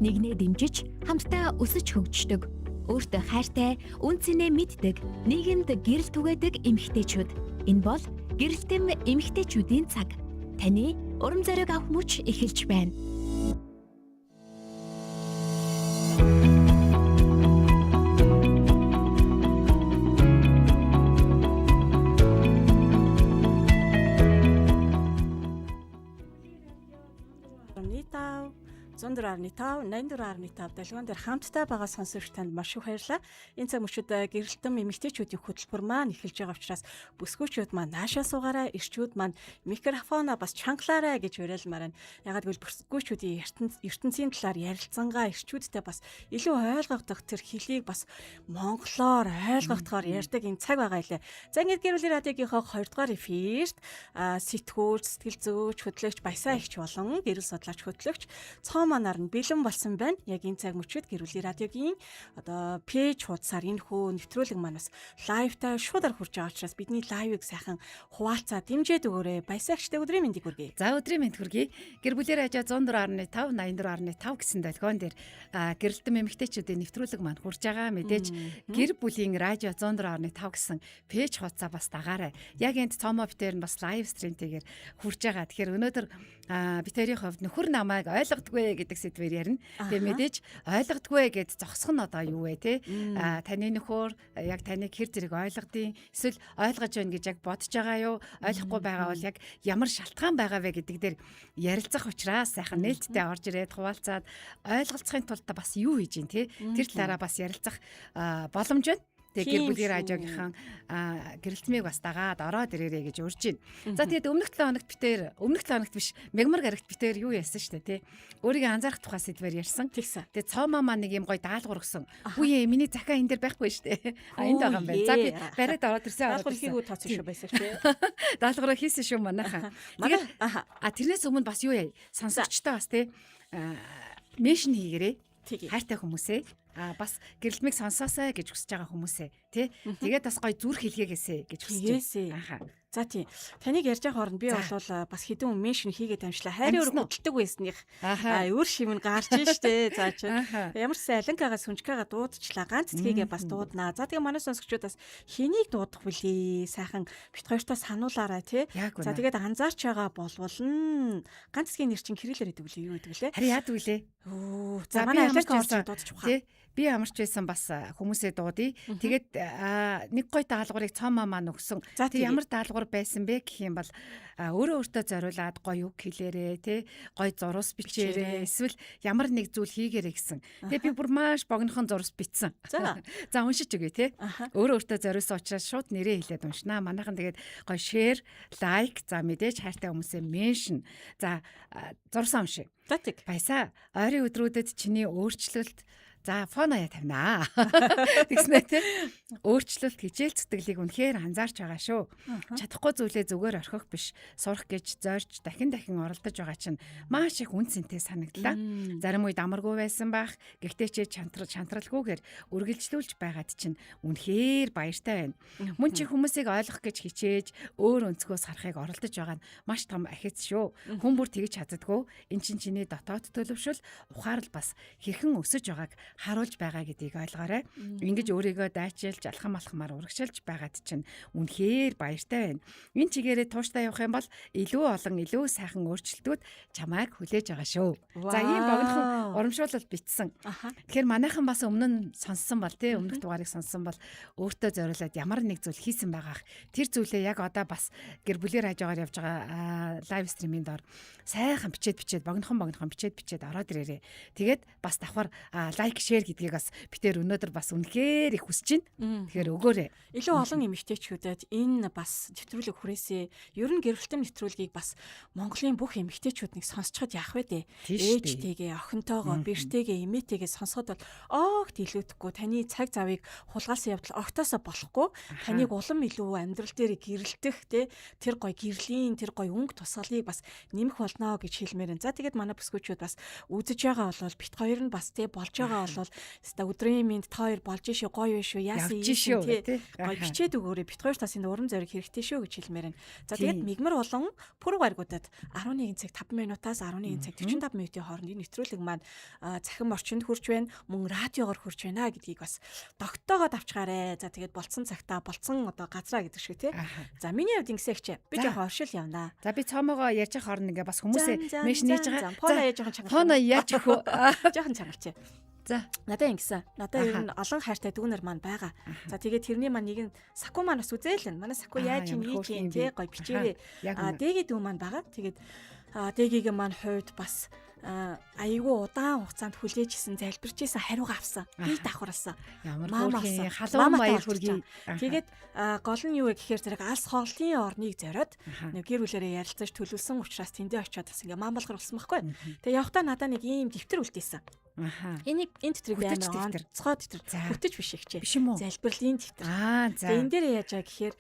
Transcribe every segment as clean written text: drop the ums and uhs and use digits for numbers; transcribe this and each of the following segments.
нэгнээ дэмжиж, хамтдаа өсөж хөгждөг. Өөртөө хайртай, үн цэнээ мэддэг, нийгэмд гэрэл түгээдэг эмэгтэйчүүд. Энэ бол гэрэлтэм эмэгтэйчүүдийн цаг. Таны урам зориг авах мөч эхэлж байна. Зондраарны 5, 84.5 дэлгүүн дээр хамтдаа байгаа сонсогч танд маш их баярлалаа. Энэ цаг мөчид гэрэлтэн эмэгтэйчүүдийн хөтөлбөр маань эхэлж байгаа учраас бүсгүүчүүд маань наашаа суугаараа, ирчүүд маань микрофоноо бас чангалаарай гэж уриалмаар байна. Ягаад гэвэл бүсгүүчүүдийн ертөнцийн талаар ярилцсангаа ирчүүдтэй бас илүү ойлгох тэр хэлийг бас монголоор ойлгохоор ярьдаг энэ цаг байгаа илээ. За ингээд гэрүүлийн радиогийнхоо 2 дугаар эфирт сэтгүүлч, сэтгэл зүйч, хөтлөгч Баясаа ихч болон гэрэл судлаач хөтлөгч манаар нь бэлэн болсон байна. Яг энэ цаг мөчид гэрүүлийн радиогийн одоо пэйж хуудасаар энэ хөө нэвтрүүлэг маань бас лайвтай шуудаар хурж байгаа учраас бидний лайвыг сайхан хуваалцаа дэмжиж өгөөрэй. Баясаагчтай өдрийн мэндийг хүргэе. За өдрийн мэнд хүргэе. Гэрбүлийн радио 104.5, 84.5 гэсэн долгион дээр гэрэлтэн эмэгтэйчүүдийн нэвтрүүлэг маань хурж байгаа. Мэдээж гэр бүлийн радио 104.5 гэсэн пэйж хуудасаа бас дагаарай. Яг энд цомоо битээр нь бас лайв стримтэйгээр хурж байгаа. Тэгэхээр өнөөдөр битэрийн хувьд нөхөр намайг ойлгодгүй гэдэг сэдвээр ярина. Тэгээ мэдээж ойлгодгүй гэж зогсох нь одоо юу вэ те? Таны нөхөр яг таныг хэр зэрэг ойлгодیں۔ Эсвэл ойлгож байна гэж яг бодож байгаа юу? Ойлгохгүй байгаа бол яг ямар шалтгаан байгаа вэ гэдэг дээр ярилцах учраас сайхан нээлттэй орж ирээд хуваалцаад ойлголцохын тулд бас юу хийж гин те? Тэр талаараа бас ярилцах боломж байна. Гэр бүлийн радиогийнхан гэрэлтмийг бас дагаад ороод ирээрэй гэж урьж байна. За тэгээд өмнөх 7 хоногт биш мегмар гарагт битээр юу ярьсан шүү дээ тий. Өөрийгөө анзаарах тухай сэдвээр ярьсан. Тэгээд цоомоо маань нэг юм гоё даалгавар өгсөн. Үгүй ээ миний захаа энэ дээр байхгүй шүү дээ. Энд байгаа юм байна. За би бариад ороод ирсэн. Даалгавар хийгүү тооцсон шүү байсан шүү дээ. Даалгавраа хийсэн шүү манайхаа. Тэгээд тэрнээс өмнө бас юу яа сонсогчтой бас тий меншн хийгэрээ. Хайртай хүмүүсээ бас гэрэлтмийг сонсоосай гэж хүсэж байгаа хүмүүсээ тий. Тэгээд бас гоё зүрх хэлгээгээсэй гэж хүсэж байна. За тий. Таныг ярьж байгаа хооронд би бол бас хэдэн меншн хийгээд амжлаа. Хайрын өр хөдөлдөг байсных өөр шимэн гарч штэ. За чи ямар ч алинкагаас сүнжкаага дуудчихлаа. Ганц цэцгийгээ бас дууднаа. За тэгээ манай сонсогчдод бас хэнийг дуудах вүлээ? Сайхан бит хоёртоо сануулаарай тий. За тэгээд анзаарч байгаа болвол ганц цэцгийн нэр чин кириллэр гэдэг вүлээ юу гэдэг вүлээ? Харин яадаг вүлээ? За манай алинка орж дуудчих واخа. Би амарч байсан бас хүмүүсээ дуудъя. Тэгээд нэг гоё даалгаврыг цоомоо маань өгсөн. Тэг ямар даалгавар байсан бэ гэх юм бол өөртөө зориулаад гоё үг хэлээрээ тий гоё зурус бичээрээ эсвэл ямар нэг зүйл хийгээрэй гэсэн. Тэгээ би бүр маш богинохон зурус бичсэн. За уншиж өгье тий. Өөртөө зориулсан учраас шууд нэрээ хэлээд уншнаа. Манайхан тэгээд гоё share, like за мэдээж хайртай хүмүүсээ mention. За зурсан уншия. За тэг. Баясаа ойрын өдрүүдэд чиний өөрчлөлт за фоноя тавинаа. Тэгснэ тий. Өөрчлөлт хичээл цэцгэлийг үнэхээр анзаарч байгаа шүү. Чадахгүй зүйлээ зүгээр орхих биш. Сурах гэж зорж дахин оролдож байгаа чинь маш их үн цэнтэй санагдлаа. Зарим үед амаргүй байсан байх. Гэхдээ чи шантралгүйгээр үргэлжлүүлж байгаад чинь үнэхээр баяртай байна. Мөн чи хүмүүсийг ойлгох гэж хичээж өөр өнцгөөс харахыг оролдож байгаа нь маш том ахиц шүү. Хүн бүр тэгж чаддаггүй. Эн чинь чиний дотоод төлөвшөл ухаарал бас хэрхэн өсөж байгааг харуулж байгаа гэдгийг ойлгоорой. Ингэж өөрийгөө дайчилж алхамаар урагшилж байгаад чинь үнэхээр баяртай байна. Энэ чигээрээ тууштай явах юм бол илүү олон илүү сайхан өөрчлөлтүүд чамайг хүлээж байгаа шүү. За ийм богинохон урамшуулал бичсэн. Тэгэхээр манайхан бас өмнө нь сонссон бол тий өмнөх дугаарыг сонссон бол өөртөө зориулаад ямар нэг зүйл хийсэн байгаах. Тэр зүйлээ яг одоо бас гэр бүлийн радиогоор явж байгаа лайв стриминд ор сайхан бичээд богинохон бичээд ороод ирээрээ. Тэгээд бас давхар лайк share гэдгийг бас битээр өнөөдөр бас үнэхээр их хүсэж байна. Тэгэхээр өгөөрэй. Илүү олон эмэгтэйчүүдэд энэ бас нэвтрүүлэг хүрээсээ ер нь гэрэлтэн нэвтрүүлгийг бас Монголын бүх эмэгтэйчүүд нэг сонсчод яах вэ дээ. Ээжтэйгээ, охинтойгоо, бэртэйгээ, эмээтэйгээ сонсоход бол огт илүүдэхгүй таны цаг завыг хулгайлсан явдал огтоосоо болохгүй. Таныг улам илүү амьдрал дээр гэрэлтэх тэр гоё гэрлийн тэр гоё өнгө тусгалыг бас нэмэх болно гэж хэлмээр. За тэгээд манай бүсгүүчүүд бас үзэж байгаа бол бит хоёр нь бас болж байгаа бол өста өдрийн минь та хоёр болж шүү гоё шүү яасан юм тий гоё бичээд өгөөрэй бит хоёр тас энэ урам зориг хэрэгтэй шүү гэж хэлмээр байна. За тэгээд мигмар болон пүрэг гаригуудад 11 цаг 5 минутаас 11 цаг 45 минутын хооронд энэ нэвтрүүлэг маань захин орчинд хүрч байна. Мөн радиогоор хүрч байна гэдгийг бас тогтоогоод авчгаарэ. За тэгээд болцсон цагтаа болцсон одоо газраа гэдэг шиг тий. За миний хувьд ингэсэгч би жоохон оршил явнаа. За би цомоогоо ярьж байгаа хооронд ингээ бас хүмүүсээ мэш нээж байгаа. Фона яаж жоохон чангалж. Фона яаж өгөө. Жоохон чангалч. За надад ингэсэн. Надад ер нь олон хайртай дүүнер маань байгаа. За тэгээд тэрний маань нэг нь саку маань бас үзээл нь. Манай саку яаж юм ийм тий гоё бичээрээ. Дэгийн дүү маань байгаа. Тэгээд дэгийн маань хувьд бас айгүй удаан хугацаанд хүлээжсэн залбирчээсэн хариугаа авсан. Би давхарласан. Ямар хөөрхий халуун баяр хүргэе. Тэгээд гол нь юу вэ гэхээр зэрэг алс хоолтын орныг зориод нэг гэр бүлээрээ ярилцаж төлөвлөсөн учраас тэндээ очиод бас ингээ маамбалгар болсон байхгүй. Тэгээд явхдаа надад нэг ийм дэвтэр үлдээсэн. Энэ дэвтрийг амар онцгой дэвтэр хөтөж биш ихчээ. Залбирлын дэвтэр. За энэ дээр яаж байгаа гэхээр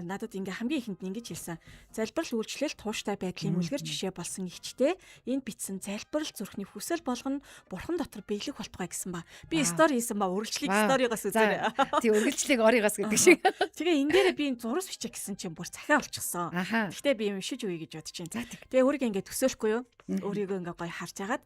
надад ингээ хамгийн ихэнд нь ингэж хэлсэн. Залбирал үйлчлэл тууштай байдлын үлгэр жишээ болсон ихчтэй энд бичсэн залбирал зүрхний хүсэл болгоно бурхан дотор биелэх болтугай гэсэн ба. Би стори хийсэн ба үргэлжлэх сторигоос үзээрэй. Тий үргэлжлэх оригоос гэдэг шиг. Тэгээ энэ дээр би зурус бичих гэсэн чинь бүр цахиа болчихсон. Гэхдээ би юм шиж үе гэж бодож байна. Тэгээ өөрийгөө ингээ төсөөлөхгүй юу? Өөрийгөө ингээ гоё харж агаад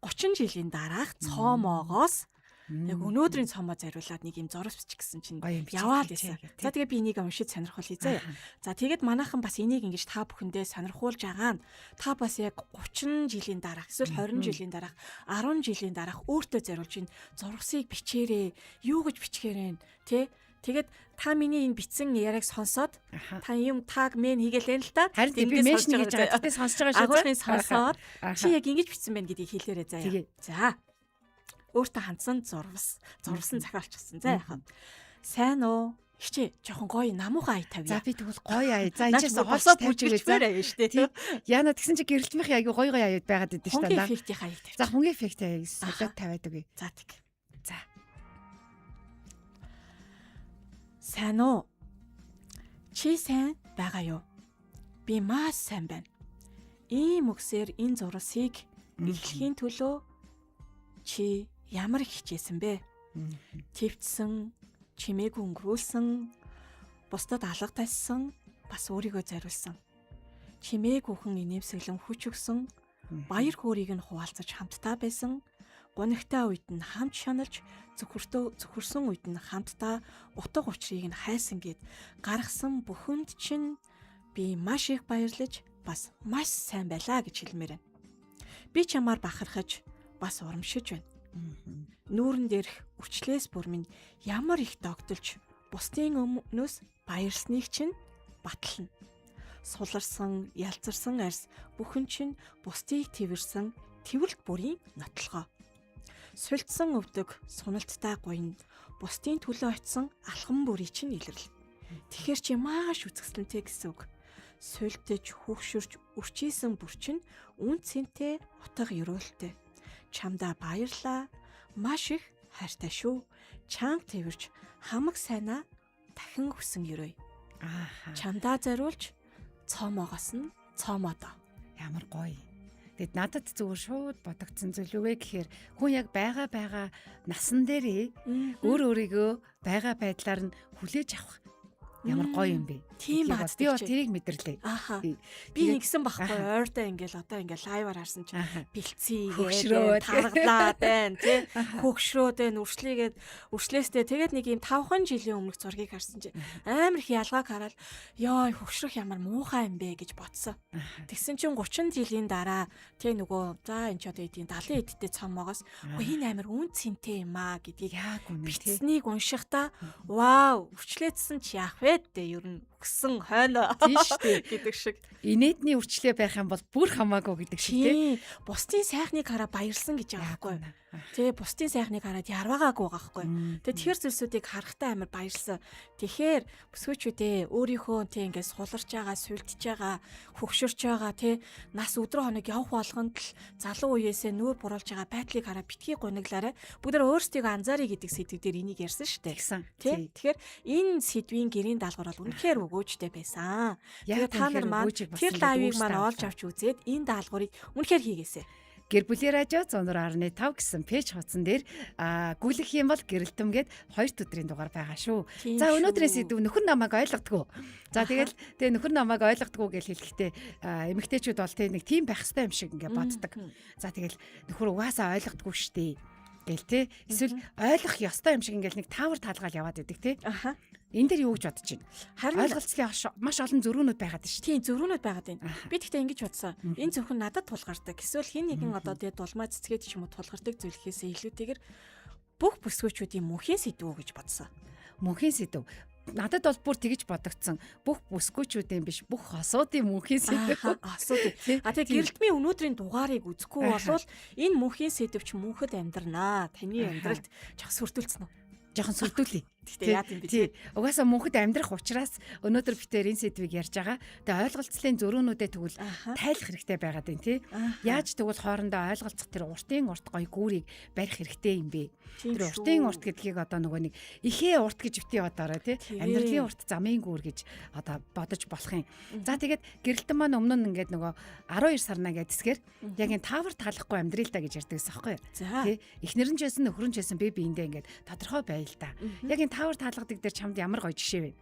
30 жилийн дараах цоомоогоос яг өнөөдрийн цоомоо зориулаад нэг юм зурс бичих гэсэн чинь яваад байсан. За тэгээ би энийг уншиж сонирхол хийзээ. За тэгээд манайхан бас энийг ингэж та бүхэндээ сонирхуулж байгаа нь та бас яг 30 жилийн дараах эсвэл 20 жилийн дараах 10 жилийн дараах өөртөө зориулж ин зурсыг бичээрэй. Юу гэж бичгээрэн тэ тэгээд та миний энэ битсэн яриаг сонсоод та юм таг мен хийгээл л та. Харин би меншн хийж байгаа. Тэгтээ сонсож байгаа шүү. Агуулгын сонсоод чи яг ингэж битсэн байна гэдгийг хэлээрэй заяа. За. Өөртөө хандсан зурвсан захиалчихсан. За яхаа. Сайн уу? Хичээ жоохон гоё намуухан ая тавья. За би тэгвэл гоё ая. За энэ ч хоолсоо бүжиглээ заарай шүү дээ. Яна тэгсэн чи гэрэлтмийн аягүй гоё аяуд байгаад идэв шүү дээ. Хөнгө эффектийн аяг тавь. За хөнгө эффект аяг солиод тавиад үгүй. За тэг. За. Сайн уу? Чи сайн байгаа юу? Би маш сайн байна. Ийм үгсээр энэ зурсыг эхлэхийн төлөө чи ямар их хичээсэн бэ? Твцсэн, чимээг өнгөрүүлсэн, бусдад алга тассан, бас өөрийгөө зориулсан. Чимээг бүхэн инээмсэглэн хүч өгсөн, баяр хөөргийг нь хуваалцаж хамтдаа байсан. Гунигтай үед нь хамт шаналж, зөвхөрсөн үед нь хамтдаа утга учирыг нь хайсан гэд гаргасан бүхэнд чинь би маш их баярлаж, бас маш сайн байлаа гэж хэлмээр байна. Би чамаар бахархаж, бас урамшиж байна. Нүүрэн дээрх үрчлээс бүр минь ямар их догдолж, бусдын өмнөөс баярлсныг чинь батлана. Суларсан, ялцарсан арьс бүхэн чинь бусдыг тэрвэрсэн тэрвэрлт бүрийн нотлохоо. Сулдсан өвдөг, суналттай гуйна, бусдын төлөө очисон алхам бүрий чинь илэрл. Тэгэхэр чи маш үзэсгэлэнтэй гэсэн үг. Сулдж, хүүхшүрч, үрчийсэн бүр чинь үн цэнтэй, утга ёроолтой. Чамдаа баярлаа. Маш их хайртай шүү. Чанга тэрвэрч хамаг сайнаа дахин хүсэн өрөө. Чамдаа зориулж цоомоогоос нь цоомоодоо. Ямар гоё. Тэгэд надад зүгээр шууд бодогдсон зүйл юу вэ гэхээр хүн яг байгаа насан дээрээ өөрийгөө байгаа байдлаар нь хүлээж авах ямар гоё юм бэ. Тийм баа. Би бол тэрийг мэдэрлээ. Би ингэсэн байхгүй ойртой ингээл одоо ингээл лайваар харсан чинь бэлцээ таргалаад байна тий. Хөгшрөөд байна үрслээстэй тэгээд нэг юм 5 жилийн өмнөх зургийг харсан чинь амар их ялгааг хараад ёо хөгшрөх ямар муухай юм бэ гэж бодсон. Тэгсэн чинь 30 жилийн дараа тий нөгөө за энэ ч одоо эдийн 70 эдтэй цомоогоос энэ амар үн цэнтэй юм аа гэдгийг яг үнэ тий. Бичснийг уншихдаа вау үрчлээдсэн чи яах вэ дээ ер нь өгсөн хойно тийш дээ гэдэг шиг. Инээдний үрчлээ байх юм бол бүр хамаагүй гэдэг шиг тий. Бусдын сайхныг хараа баярлсан гэж байгаа байхгүй. Тэгээ бусдын сайхныг хараад ярваагаагүй байгаа байхгүй. Тэгээ тэр зүйлсүүдийг харахтаа амар баярлсан. Тэгэхээр бүсгүйчүүдээ өөрийнхөө тий ингээд суларч байгаа, сүлдэж байгаа, хөгшөрч байгаа тий нас өдрө хоног явах болгонд л залуу үеэсээ нүүр буруулж байгаа байдлыг хараа битгий гуниглаарай. Бүгд өөрсдийгөө анзаарай гэдэг сэдв дээр энийг ярьсан шүү дээ. Тий. Тэгэхээр энэ сэдвийн гэрийн даалгавар бол үнэхээр өгөөжтэй байсан. Тэгээ та нар маань тэр лайвыг маань олж авч үзээд энэ даалгаврыг үнэхээр хийгээсэй. Гэр бүлийн радио 104.5 гэсэн пэйж хуудсан дээр гүйлэх юм бол гэрэлтэн гээд 2 өдрийн дугаар байгаа шүү. За өнөөдрийн сэдв нөхөр намайг ойлгодгоо. За тэгэл тэгээ нөхөр намайг ойлгодгоо гэж хэлэхдээ эмэгтэйчүүд бол тэг нэг тийм байх хэрэгтэй юм шиг ингээд боддог. За тэгэл нөхөр угаасаа ойлгодгоо штий гэл те. Эсвэл ойлгох ёстой юм шиг ингээд нэг таавар таалгаал яваад идэг те. Энэ дээр юу гэж бодож байна? Харин ойлголцлын маш олон зөрүүнүүд байгаад байна шүү. Тийм зөрүүнүүд байгаад байна. Би тэгтээ ингэж бодсон. Энэ зөвхөн надад тулгардаг. Эсвэл хин нэгэн одоо тэгээ дулмаа цэцгээд ч юм уу тулгардаг зүйлхээсээ илүүтэйгэр бүх бүсгүүчүүдийн мөнхийн сэдв гэж бодсон. Мөнхийн сэдв. Надад бол бүр тэгж бодогдсон. Бүх бүсгүүчүүдийн биш, бүх хосуудын мөнхийн сэдв. Хосууд. Тэгээ гэрэлтмийн өнөөдрийн дугаарыг үзэхгүй болвол энэ мөнхийн сэдв ч мөнхөд амьдрнаа. Таны амьдралд жах сүрдүүлсэн үү? Жохон сүрдүүлээ. Тэгтээ яа гэм бэ? Угаасаа мөнхөд амьдрах учраас өнөөдөр битээр энэ сэдвийг ярьж байгаа. Тэгээ ойлголцлын зөрүүнүүдэд тэгвэл тайлах хэрэгтэй байгаад байна тий. Яаж тэгвэл хоорондоо ойлголцох тэр уртын урт гоё гүүрийг барих хэрэгтэй юм бэ? Тэр уртын урт гэдгийг одоо нөгөө нэг ихээ урт гэж битгий бодоорой тий. Амьдралын урт замын гүүр гэж одоо бодож болох юм. За тэгээд гэрэлтэн маань өмнө нь ингээд нөгөө 12 сарна гэдсгээр яг энэ таавар таалахгүй амьдрал та гэж ярьдагс аахгүй юу? Тий. Эхнэр нь ч байсан нөхөр нь ч байсан би биэндээ ингээд тодорхой байл та. Яг энэ таавар таалгадаг дээр чамд ямар гоё жишээ вэ?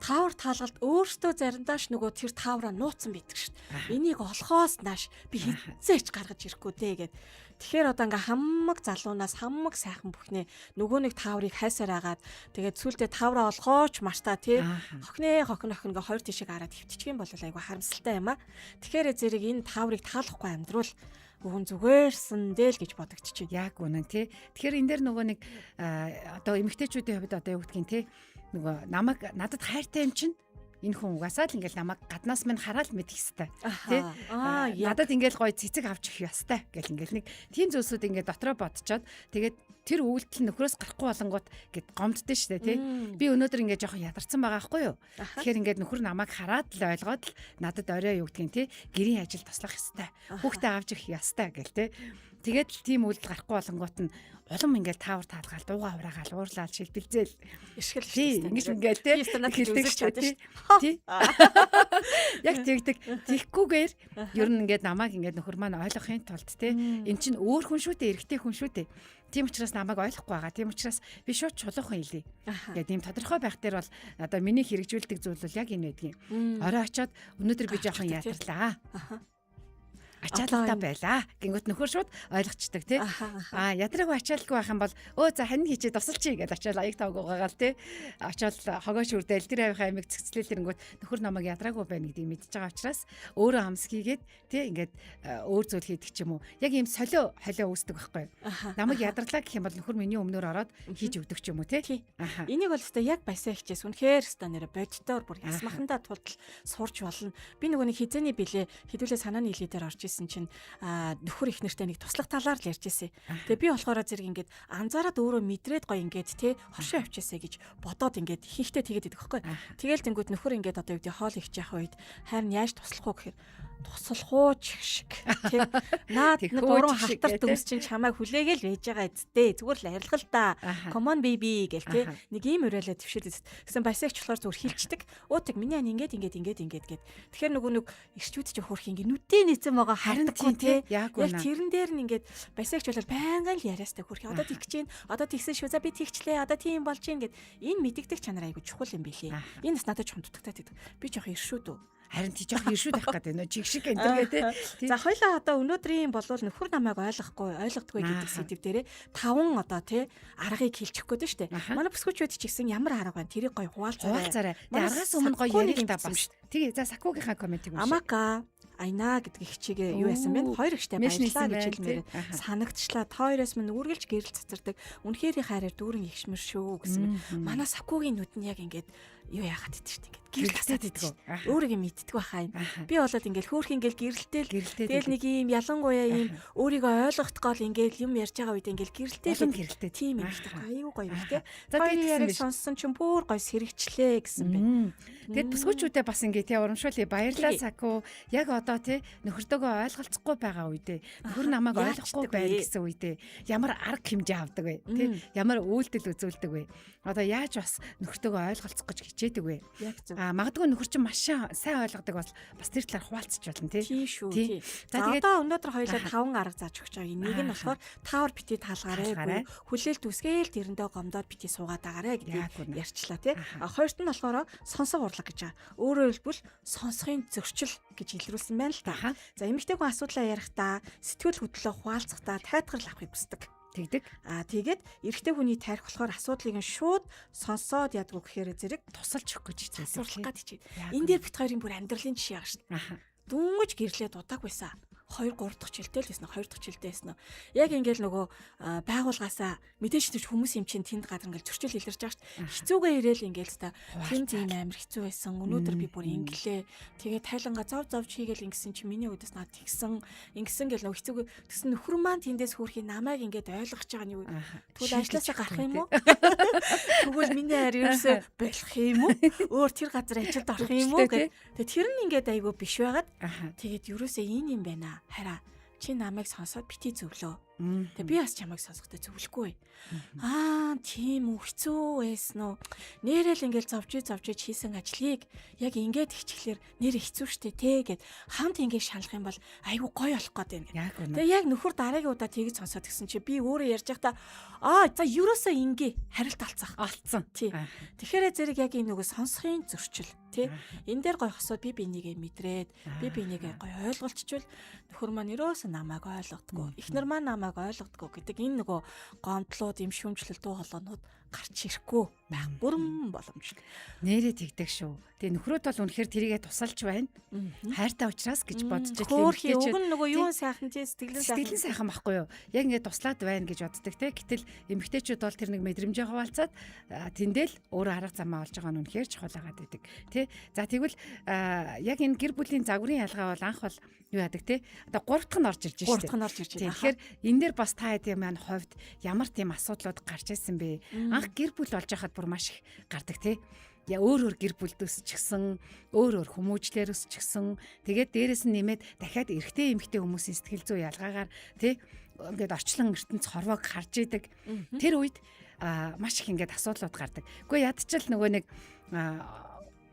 Таавар таалгалд өөртөө заримдааш нөгөө тэр таавраа нууцсан байдаг шүү дээ. Энийг олохоос нааш би хизээч гаргаж ирэхгүй дээ гэд. Тэгэхээр одоо ингээм хамаг залуунаас хамаг сайхан бүхнээ нөгөө нэг тааврыг хайсаар агаад тэгээд сүултээ таавраа олохооч марта тий хохин ингээ хоёр тишиг хараад хөвтчих юм бол айгу харамсалтай юм а. Тэгэхээр зэрэг энэ тааврыг таалахгүй амьдруул гүн зүгээрсэн дээ л гэж бодогдчих. Яг үнэн тий. Тэгэхээр энэ дээр нөгөө нэг одоо эмэгтэйчүүдийн хувьд одоо юу гэдгийг тий нөгөө намайг надад хайртай юм чинь энэ хүн угаасаа л ингээл намайг гаднаас минь хараад мэдэх хэвээр тий. Надад ингээл гоё цэцэг авч их ёстой гэл ингээл нэг тийм зүйлсүүд ингээд дотроо бодцоод тэгээд тэр үйлдэл нөхрөөс гарахгүй болонгууд гэд гомддөө штэ тий. Би өнөөдөр ингээд жоохон ядарсан байгаа байхгүй юу. Тэгэхээр ингээд нөхөр намайг хараад л ойлгоод л надад орой юу гэдгийг тий гэрийн ажил туслах ёстой. Хүүхдээ авч их ёстой гэл тий. Тэгээд л тийм үйлдэл гарахгүй болонгууд нь улам ингээд таавар таалгаал дуугаа ураагаал уурлаад шилбэлзээл ишгэл тий ингэж ингээд тий хэлдэг чадчих тий. Яг тэгдэг. Тэгхгүйгээр ер нь ингээд намайг ингээд нөхөр маань ойлгохын тулд тий эн чинь өөр хүн шүү дээ, эрэгтэй хүн шүү дээ. Тийм учраас намайг ойлгохгүй байгаа. Тийм учраас би шууд чулуухан хэлье. Тэгээд ийм тодорхой байх дээр бол одоо миний хэрэгжүүлдэг зүйл бол яг энэ байдгийн. Орой очоод өнөөдөр би жоохон ятарлаа. Ачаалалтай байлаа. Гингүүт нөхөр шууд ойлгочдөг тий. Ядраагүй ачаалалгүй байх юм бол за хань хийчээ тусалчий гэдээ очиад аяг тавг угаагаал тий. Очиод хогоо шүрдэл тэр авийнхаа амиг цэцлэлэнгүүт нөхөр намайг ядраагүй байна гэдгийг мэдчихэж байгаа учраас өөрөө хамс хийгээд тий ингээд өөр зүйл хийдэг ч юм уу. Яг ийм солио холио үүсдэг байхгүй. Намайг ядарлаа гэх юм бол нөхөр миний өмнөөр ороод хийж өгдөг ч юм уу тий. Энийг бол өстой яг баясаа хичээс үнэхээр өстой нэрэ бодитоор бүр ясмахандаа тулдал сурч болно. Би нөгөө нэг хизээний билээ хэдүүлээ санааны хилээ дээр орж чинь нөхөр их нэртэй нэг туслах талаар л ярьж ирсэн. Тэгээ би болохоор зэрэг ингээд анзаараад өөрөө мэдрээд гоё ингээд тий хоршоо авчаасаа гэж бодоод ингээд ихэнхдээ тэгээд идэх байхгүй. Тэгээл тэнгууд нөхөр ингээд одоо юу гэдэг хоол их яах үед харин яаж туслах уу гэхээр туслах уу шиг тий наад нэг уран халтар төмс чинь чамайг хүлээгээл байж байгаа эцтэй зүгээр л арилгал та come on baby гэл тий нэг ийм уриалаа твшээд гэсэн баясагч болохоор зүгээр хилчдэг уудаг миний ань ингээд гэд тэгэхээр нөгөө нэг ирчүүд чи хөрх ингээд нүдээ нийцэн байгаа харагдахгүй тий яг тэрэн дээр нь ингээд баясагч бол байнгын л яриастай хөрх одоо тэгж чинь одоо тэгсэн шүү за би тэгчлээ одоо тийм болж чинь гэд энэ мэддэг чанар айгу чухал юм билээ энэ бас надад чухал дутагтай би жоох иршүүд үү харин тий жоох иршүүд байх гэдэг нөө жиг шиг энэ тий. За хоёлаа одоо өнөөдрийн болвол нөхөр намайг ойлгодгүй гэдэг сэдв дээрээ 5 одоо тий аргыг хэлчих гээд штэ. Манай бүсгүүчүүд ч гэсэн ямар арга байна тэрийг гоё хуваалцаарай. Аргаас өмнө гоё ярих та бас. Тэгээ за Сакугийнхаа комментиг уншаа. Амака Айна гэдэг хичээгээ юу яасан бэ? Хоёр ихтэй баярлалаа гэж хэлмээр санагдчихлаа. Та хоёроос минь үргэлж гэрэл цацардаг. Үнэхээр хайраар дүүрэн ихшмэр шүү гэсэн. Манай Сакугийн нүд нь яг ингээд юу яагаад идэв шүү дээ. Гэрэлтээд идэх. Өөрийгөө мэддэг байхаа юм. Би болоод ингээл хөөх ингээл гэрэлтэл тэгэл нэг юм ялангуяа юм өөрийгөө ойлгохдгоол ингээл юм ярьж байгаа үед ингээл гэрэлтэй тийм юм ихтэй аюу гоё юм те. За тэгээд сонссон чинь бүр гоё сэрэгчлээ гэсэн бэ. Тэгэд бүсгүүчүүдээ бас ингээ тий урамшуулъя баярлалаа Саку. Яг одоо тий нөхөртөөгөө ойлголцохгүй байгаа үедээ нөхөр намайг ойлгохгүй байна гэсэн үедээ ямар арга хэмжээ авдаг вэ? Тий ямар үйлдэл үзүүлдэг вэ? Одоо яаж бас нөхөртөөгөө ойлголцох гэж хичээдэг вэ? Яг зөв. Магадгүй нөхөр чинь маш сайн ойлгодог бас тэр талаар хуваалцаж болно тий. Тийм шүү. Тий. Тий. За За тэгээд одоо өнөөдөр хоёулаа 5 арга зааж өгч байгаа. Энийг нь болохоор таавар бити таалгаарай. Хүлээлт үсгээл тэрэндээ гомдоод бити суугаад байгаарэ гэдгийг ярьчлаа тий. Хоёрт нь болохоор сонсох урлаг гэж байгаа. Өөрөөр хэлбэл сонсохын зөрчил гэж илрүүлсэн байна л та. За эмэгтэй хүн асуудлаа ярихдаа сэтгэл хөдлөлөө хуваалцахдаа тайлбар авахыг хүсдэг. тэгдэг. Тэгээд эрэгтэй хүний тарих болохоор асуудлыг нь шууд сонсоод ядгүй гэхээр зэрэг Тусалж өгөх гэж засварлах гэдэг чинь. Энэ дээр бит хоёрын бүр амьдралын жишээ байгаа шүү дээ. Дүнгэж гэрлээ дудааг байсан. 2 3 дахь жилдээ л байсан 2 дахь жилдээ байсан. Яг ингээл нөгөө байгуулгаасаа мэдээж ч хүмүүс юм чинь тэнд гадар ингээл зөрчил илэрж байгаа шүү дээ. Хэцүүгээ ирээл ингээл та тэнд ийм амар хэцүү байсан. Өнөөдөр би бүр инглээ. Тэгээ тайлангаа зов чийгээл ингэсэн чи миний үдээс над тэгсэн гэл нөгөө хэцүүгээ тэгсэн нөхөр маань тэндээс хүрхий намайг ингээд ойлгож байгаа нь юу. Тэгвэл ажлаасаа гарах юм уу? Тэгвэл миний хайр ерөөсөө болох юм уу? Өөр тэр газар ажилд орох юм уу гэх. Тэгээ тэр нь ингээд айгүй биш байгаад тэгээд ерөөсөө ийм юм байна. Хараа чи намайг сонсоод бити зөвлөө. Тэгээ би бас чамайг сонсохдоо зөвлөхгүй. Тийм үү хэцүү байсан уу? Нэрэл ингээл зовж хийсэн ажлыг яг ингээд хичгэлээр нэр хэцүү шттэ те гэд хамт ингээд шаналх юм бол айгүй гоё болох гээд байна. Тэгээ яг нөхөр дараагийн удаа тэгж сонсоод гисэн чи би өөрөө ярьж байхдаа за ерөөсөө ингээ хариулт алцсан. Тий. Тэгэхээр зэрэг яг энэ нөгөө сонсохын зөрчил тий. Энэ дээр гоё хосоод би бинийгээ мэдрээд би бинийгээ гоё ойлголцчихвол нөхөр маань ерөөсөө намайг ойлгодгоо. Эхнэр маань намайг ойлгодгоо гэдэг энэ нөгөө гомдлууд юм шүүмжлэл дуу хоолойнууд гарч ирэхгүй байх бүрэн боломжтой. Нэрээ тэгдэг шүү. Тэгээ нөхрөөд бол үнэхээр тэрийгэ тусалж байна. Хайртай уучраас гэж бодож байгаа. Уг нь нөгөө юун сайхан тий сэтгэлэн сайхан байхгүй юу? Яг ингээд туслаад байна гэж боддог те. Гэтэл эмэгтэйчүүд бол тэр нэг мэдрэмжээ хуваалцаад тэндэл өөрөө арга замаа олж байгаа нь үнэхээр чухал агаад байдаг. Тэ. За тэгвэл яг энэ гэр бүлийн загварын ялгаа бол анх бол юу яадаг те. Одоо 3 дахь нь орж ирж байна шүү дээ. Тэгэхээр энэ дээр бас та хэдийн маань хувьд ямар тийм асуудлууд гарч ирсэн бэ? Анх гэр бүл болж байхад бүр маш их гардаг те. Я өөр гэр бүлд өсчихсэн, өөр хүмүүжлэр өсчихсэн. Тэгээд дээрэс нь нэмээд дахиад эрэгтэй эмэгтэй хүмүүсийн сэтгэл зүй ялгаагаар тий ингээд орчлон ертөнц хорвоог харж идэг. Тэр үед маш их ингээд асуудлууд гардаг. Гэхдээ ядчил нөгөө нэг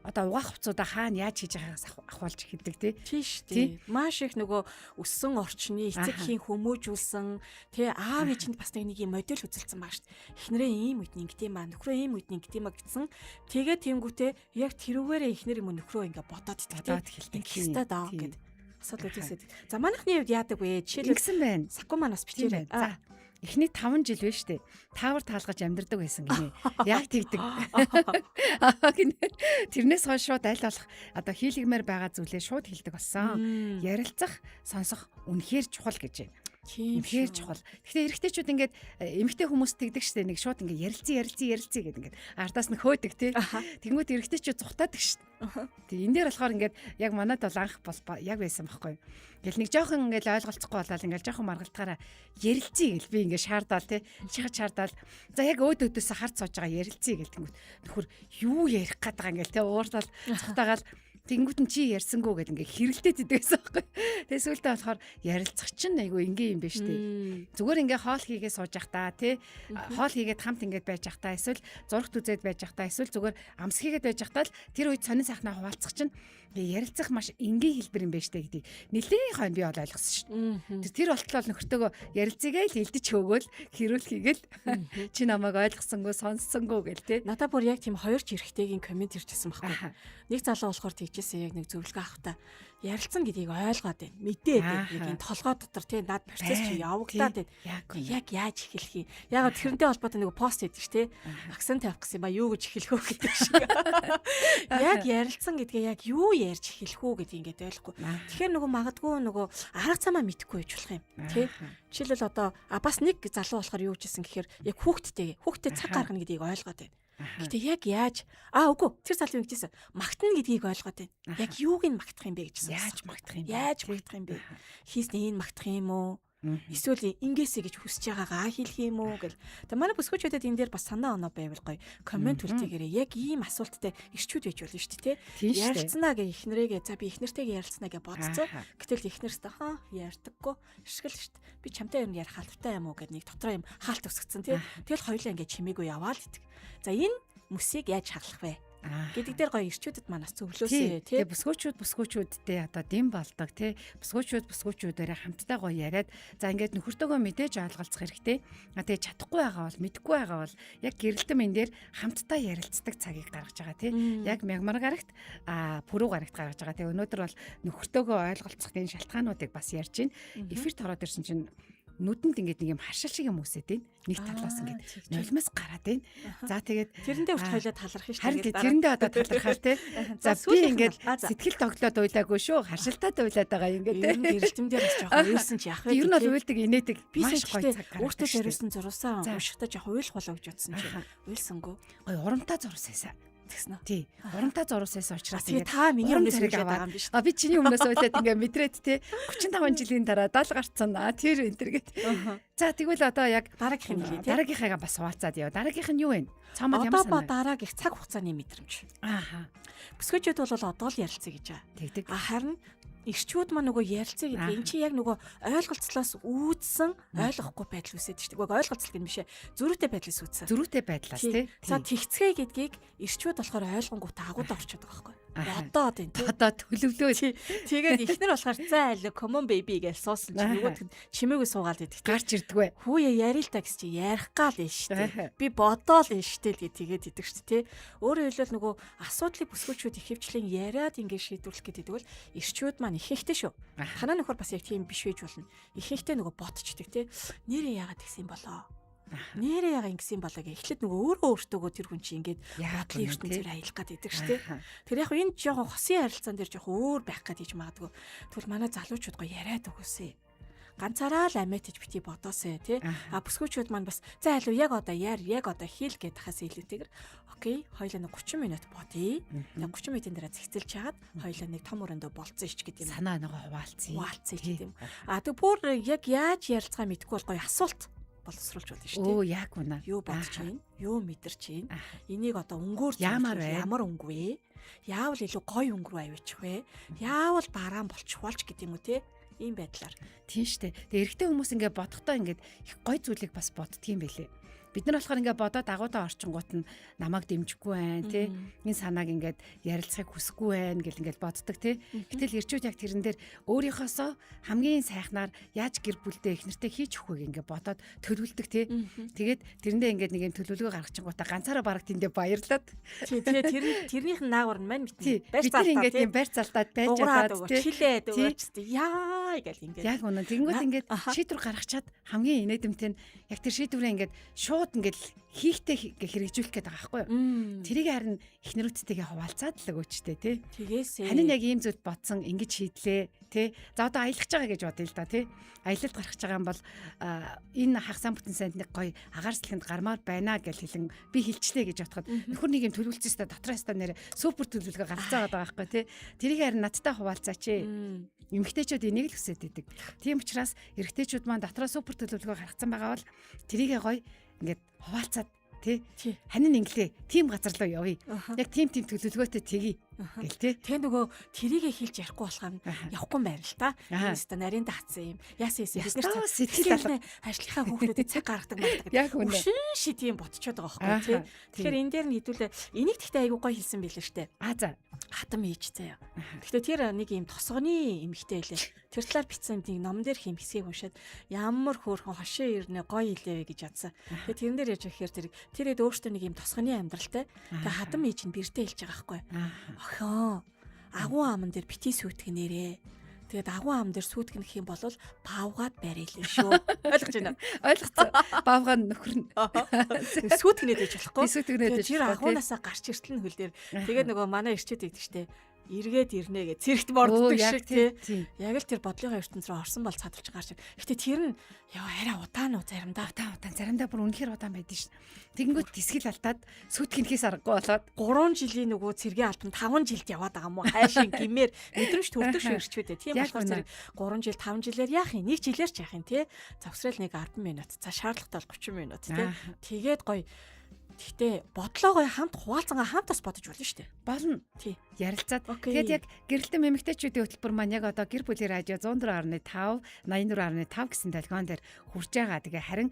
одоо угаах хувцуудаа хаана яаж хийж байгаагаас ахуулж хэлдэг тий шүү дээ. Маш их нөгөө өссөн орчны эцэгхийн хүмүүжүүлсэн тий аав ээжинд бас нэг юм модель үзүүлсэн баг шүү дээ. Эхнэрээ ийм үед ингэдэм ба нөхрөө ийм үед ингэдэм ба гэсэн. Тэгээ тэнгүүтээ яг тэрүүгээрээ эхнэр юм нөхрөө ингээ бодоод идэх тий. Хэвээр даа гэд асуудал үүсээд. За манайхны хувьд яадаг вэ? Жишээлбэл ингэсэн байна. Сакку манаас бичээрэй. За эхний 5 жил вэ штэ. Таавар таалгаж амьдардаг байсан гинэ. Яг тэгдэг. Тэрнээс хойш шууд аль болох одоо хийлгмээр байгаа зүйлээ шууд хэлдэг болсон. Ярилцах, сонсох үнэхээр чухал гэж байна. Үнэхээр чухал. Гэхдээ эрэгтэйчүүд ингээд эмэгтэй хүмүүс тэгдэг штэ. Нэг шууд ингээд ярилцъя гэдэг ингээд ардаас нь хөөдөг тий. Тэнгүүд эрэгтэйчүүд зүхтаадаг штэ. Тэгээ энэ дээр болохоор ингээд яг манайд бол анх бол яг байсан байхгүй. Ингээл нэг жоохон ингээл ойлголцохгүй болоод ингээл жоохон маргалтахаараа ярилцъя гэл би ингээд шаардаад тий. Шаардаад за яг өөдөөдөөсөө харц сууж байгаа ярилцъя гэл тэнгүүд нөхөр юу ярих гээд байгаа ингээл тий ууртал цухтаагаал тэнгүүд нь чи ярьсангүй гэл ингээ хэрэлдээд идэгсэн байхгүй. Тэгээ сүүлдээ болохоор ярилцах чинь айгүй ингийн юм биш үү. Зүгээр ингээ хоол хийгээ сууж явах та тий. Хоол хийгээд хамт ингээд байж явах та эсвэл зурагт үзээд байж явах та эсвэл зүгээр амс хийгээд байж явах та л тэр үед сонин сайхнаа хуваалцах чинь ярилцах маш энгийн хэлбэр юм байна штэ гэдгийг нэлээд хойно би бол ойлгосон шүү. Тэр болтлоо нөхөртөөгөө ярилцъягээ л элдэж хөөгөөл хэрүүл хийгээл чи намайг ойлгосонгүй сонссонгүй гэл тий. Надад бүр яг тийм хоёр ч эрэхтэйгийн комент ирчихсэн байхгүй. Нэг залуу болохоор тэгжсэн яг нэг зөвлөгөө авахта ярилцсан гэдгийг ойлгоод байна. Мэдээд яг энэ толгой дотор тий над процесс чи явагдаад байна. Яг яаж эхлэх юм. Яг тэрнтэй холбоотой нэг пост хийдэг ш тий. Акцент тавих гэсэн ба юу гэж эхлэх вэ гэдэг шиг. Яг ярилцсан гэдгээ яг юу ярьж эхлэх үү гэдгийг ингээд ойлгохгүй. Тэгэхээр нөгөө магадгүй нөгөө арга замаа мэдэхгүй байж болох юм тий. Жишээлбэл одоо бас нэг залуу болохоор юу гэжсэн гэхээр яг хүүхдтэй цаг гаргана гэдгийг ойлгоод байна. Гэтэ яг яаж үгүй тэр залуу ингэжсэн магтана гэдгийг ойлгоод байна. Яг юуг нь магтах юм бэ гэжсэн. Яаж магтах юм бэ? Хийснээ энэ магтах юм уу? Эсвэл ингэсэ гэж хүсэж байгаагаа хэлэх юм уу гэл. Тэгээ манай бүсгүүчүүдэд энэ дээр бас санаа оноо байвал гоё. Комент үлдээгээрээ яг ийм асуулттай ирчүүд байж болно шүү дээ тий. Ярилцсанаа гэ эхнэрээгээ за би эхнэртэйгээ ярилцсанаа гэ бодцоо. Гэтэл эхнэрстэй ярьдаггүй шгэл шүү дээ. Би чамтай юм ярих халбтай юм уу гэд нэг дотроо юм хаалт өсгцэн тий. Тэгэл хоёулаа ингэ чимээгүй яваал идэх. За энэ мөсийг яаж хаглах вэ? гэдэг дээр гоё ирчүүдэд манаас зөвлөөсэй тий. Тэгээ бүсгүүчүүдтэй одоо дэм болдог тий. Бүсгүүчүүдээрээ хамтдаа гоё яриад за ингээд нөхөртөөгөө мэдээж ойлголцох хэрэгтэй. Тэгээ чадахгүй байгаа бол мэдэхгүй байгаа бол яг гэрэлтэн энэ дээр хамтдаа ярилцдаг цагийг гаргаж байгаа тий. Яг мягмар гарагт пүрүү гарагт гаргаж байгаа. Тэгээ өнөөдөр бол нөхөртөөгөө ойлголцох энэ шалтгаануудыг бас ярьж байна. Эфирт ороод ирсэн чинь нүдэнд ингээд нэг юм харшил шиг юм үсээд байна. Нэг талаас ингээд нулимс гараад байна. За тэгээд тэрэндээ урт хойлоо талархах шүү. Харин тэрэндээ одоо талархаа тий. За би ингээд сэтгэл тоглоод уйлаагүй шүү. Харшилтаад уйлаад байгаа юм ингээд тий. Гэрэлтэмдээ бас жоохон уйлсан ч яах вэ? Ер нь бол уйлдаг инээдэг маш гоё цаг гараад. Өөртөө зориулсан зурусаа уншихтаа жоохон уйлах болоо гэж бодсон чи. Уйлсангүй. Гоё урамтай зурсаасаа. Тэгсэн үү? Тий. Урамтай зурсаас учраас тэгээд та миний өмнөөс үлээд байгаа юм биш. Би чиний өмнөөс үлээд ингээ мэдрээд тий 35 жилийн дараа 70 гарцсан. Тэр энэ төр гэт. За тэгвэл одоо яг дараагийнх нь хэлье тий. Дараагийнхаа бас хуваалцаад яа. Дараагийнх нь юу вэ? Цаамад ямар санаа? Одоо дарааг их цаг хугацааны мэдрэмж. Бүсгүүчүүд бол одоо л ярилцъя гэж байгаа. Тэгдэг. Харин ирчүүд маань нөгөө ярилцъя гэдэг эн чинь яг нөгөө ойлголцлоос үүдсэн ойлгохгүй байдал үсээд шүү дээ. Нөгөө ойлголцол гэх юм бишээ. Зөрүүтэй байдлаас үүдсэн. Зөрүүтэй байдлаас тий. За тэгцгээ гэдгийг ирчүүд болохоор ойлгонгуудаа агуудаа орчод байгаа байхгүй. Бодоод энэ тий. Одоо төлөвлөө. Тэгээд ихнэр болохоор за аль common baby гэж суусан чинь нөгөө чимээгүй суугаад идэх. Гарч ирдэгвэ. Хүүе ярил та гэж чи ярих гал нь штэ. Би бодоол нь штэ л тэгээд идэг штэ тий. Өөрөөр хэлбэл нөгөө асуудлыг бүсгүүчүүд ихэвчлэн яриад ингээд шийдвэрлэх гэдэг бол ирчүүд маань ихэнхтэй шүү. Танаа нөхөр бас яг тийм биш байж болно. Ихэнхтэй нөгөө ботчдаг тий. Нэрээ яагаад тэгсэн болоо. Нэрээ яга ингэсэн болоо гэх. Эхлээд нөгөө өөртөөгөө тэр хүн чинь ингээд бодлын ертөнцөөр аялах гээд идэг штэ. Тэр яг энэ жоохон хосын харилцаан дээр жоохон өөр байх гээд хийж магадгүй. Тэгвэл манай залуучууд го яриад өгөөсэй. Ганцаараа л амиатж бити бодоосэй тий. Бүсгүүчүүд маань бас за алуу яг одоо яг одоо хэл гээд хахаас илүүтэйгэр окей хоёлаа нэг 30 минут бодъё. Нэг 30 минутын дараа зэгцэлж чагаад хоёлаа нэг том өрөөндөө болцсон ш гэдэг юм. Санаа нөгөө хуваалцъя. Гэдэг юм. Тэг бүр яг яаж ярилцгаа мэдгүй бол гоё асуулт боловсруулж болно шүү дээ. Оо яг үнэ. Юу бодож байна? Юу мэдэрч байна? Энийг одоо өнгөөр ямар өнгө вэ? Яавал илүү гоё өнгө рүү авчих вэ? Яавал бараан болчих болж гэдэг юм уу те? Ийм байдлаар. Тийм штэ. Тэгээ эрэгтэй хүмүүс ингээд бодохдоо ингээд их гоё зүйлийг бас боддгийм байлээ. Бид нар болохоор ингээд бодоод агуудаа орчингууд нь намайг дэмжихгүй байна тий. Энэ санааг ингээд ярилцахыг хүсэхгүй байна гэл ингээд боддог тий. Гэтэл ирчүүд яг тэрэн дээр өөрийнхоосоо хамгийн сайхнаар яаж гэр бүлдээ их нэртэй хийж өгөхөйг ингээд бодоод төлөвлөдөг тий. Тэгээд тэрэндээ ингээд нэг юм төлөвлөгөө гаргачингуудаа ганцаараа бараг тэндээ баярлаад. Тий тэрнийх нь наагур нь маань бид нар ингээд юм барь цалтаад байж чадаад тий. Хилээд өгөөч тий. Яа гэл ингээд. Яг үнэ. Тэнгүүд ингээд шийдвэр гаргачаад хамгийн инээдэмтэй нь яг тэр шийдвэрээ ингээд ингээд хийхтэй хэрэгжүүлэх гээд байгаа байхгүй юу. Тэрийг харин эхнэрүүдтэйгээ хуваалцаад л өгөөчтэй тий. Тэгээсээ. Хань яг ийм зүйл бодсон ингэж шийдлээ тий. За одоо аялах гэж байгаа гэж бодъё л да тий. Аялалд гарах гэж байгаа юм бол энэ хагасаа бүтэн санд нэг гоё агаар салхинд гармаар байна гэж хэлэн би хэлчлээ гэж бодоход нөхөр нэг юм төлөвлөсөн ста дотроос та нэрэ супер төлөвлөгөө гаргацаад байгаа байхгүй тий. Тэрийг харин надтай хуваалцаач ээ. Эмэгтэйчүүд энийг л хүсэж идэг. Тийм учраас эрэгтэйчүүд маань дотроо супер төлөвлөгөө гаргацсан байгаа бол тэрийгээ гоё ингээд хуваалцаад тий ханин инглээ тийм газар руу явъя. Яг тийм төлөвлөгөөтэй тэгье гэл тий. Тэ нөгөө тэрийгэ хэлж ярихгүй болохоор явахгүй юм байна л та. Яста нарийн даацсан юм. Яасан бид нар сэтгэл алга ажлынхаа хүүхдүүдэд цаг гаргадаг байдаг. Яг үнэ. Ши тийм ботчоод байгаа байхгүй тий. Тэгэхээр энэ дээр нь хэдүүлээ энийг тэгтээ айгуу гоё хэлсэн байлээ штэ. За хатам ээж заяа. Гэхдээ тэр нэг юм тосгоны эмэгтэй байлээ. Тэр талаар бичсэн тийм ном дээр хэм хэсгийг уншаад ямар хөөрхөн хошин ирнэ гоё илээвэ гэж ядсан. Тэгээ тэрэн дээр яаж ихээр тэрэд өөртөө нэг юм тосгоны амьдралтай. Тэгээ хатам ээж нь бэртэ хэлж байгаа байхгүй. Охин агуу аман дээр бити сүйтгэнээрээ. Тэгээд агуу ам дээр сүйтгэнэх юм бол павгаад барилэн шүү. Ойлгож байна. Ойлгоцсон. Павгаа нөхөр нь. Сүйтгэнээд ээж болохгүй. Сүйтгэнээд ээж. Тэр агуунаасаа гарч иртэл нь хөл дээр. Тэгээд нөгөө манай ирчээд идэг штэ. Эргээд ирнэ гэж цэрэгт морддог шиг тий. Яг л тэр бодлогын ертөнц рүү орсон бол цадалж гарч. Гэтэ тэр нь яа арай удаан уу заримдаа заримдаа бүр үнэхээр удаан байдаг шин. Тэгэнгүүт тэсгэл алдаад сүтгэнхээс аргагүй болоод 3 жилийн нөгөө цэргийн албан 5 жилд яваад байгаа мó хайшин гимээр мэдрэмж төрдөг шиг ирчвэдэ. Тийм болохоор зэрэг 3 жил 5 жилээр яах юм? 1 жилээр ч яах юм тий. Завсрал нэг 10 минут. За шаардлагатай бол 30 минут тий. Тэгээд гоё. Гэхдээ бодлоогоо хамт хуваалцангаа хамтаас бодож болно шүү дээ. Болно. Тий. ярилцаад Окей. тэгээд яг гэрэлтэн эмэгтэйчүүдийн хөтөлбөр маань яг одоо гэр бүлийн радио 104.5 84.5 гэсэн телефон дээр хүрч байгаа. Тэгээ харин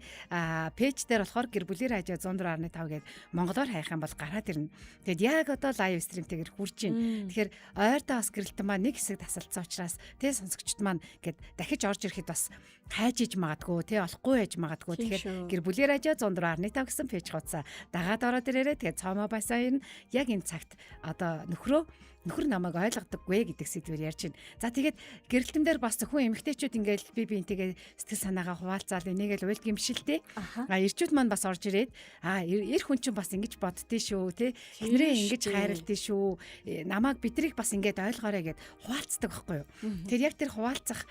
пэйж дээр болохоор гэр бүлийн радио 104.5 гээд монголоор хайх юм бол гараад ирнэ. Тэгээд яг одоо лайв стримтэйгээр хүрч байна. Тэгэхээр ойрдоо бас гэрэлтэн маань нэг хэсэг тасалдсан учраас тэгээ сонсогчд маань гээд дахиж орж ирэхэд бас хайж иж магадгүй тий олохгүй байж магадгүй. Тэгэхээр гэр бүлийн радио 104.5 гэсэн пэйж хуудасаа дагаад ороод ирээрэй. Тэгээд цаомоо байсаа ирнэ. Яг энэ цагт одоо нөхөр намайг ойлгодоггүй гэдэг сэдвээр ярьж байна. За тэгээд гэрэлтэн дээр бас зөвхөн эмэгтэйчүүд ингээл би биентэйгээ сэтгэл санаагаа хуваалцаал энийг л уйлг юм шилтэй. Эрчүүд маань бас орж ирээд эр хүн чинь бас ингэж боддtii шүү тий. Эхнэрээ ингэж хайрладtii шүү. Намайг бидрийг бас ингээд ойлгоорой гэд хуваалцдаг байхгүй юу. Тэр яг тэр хуваалцах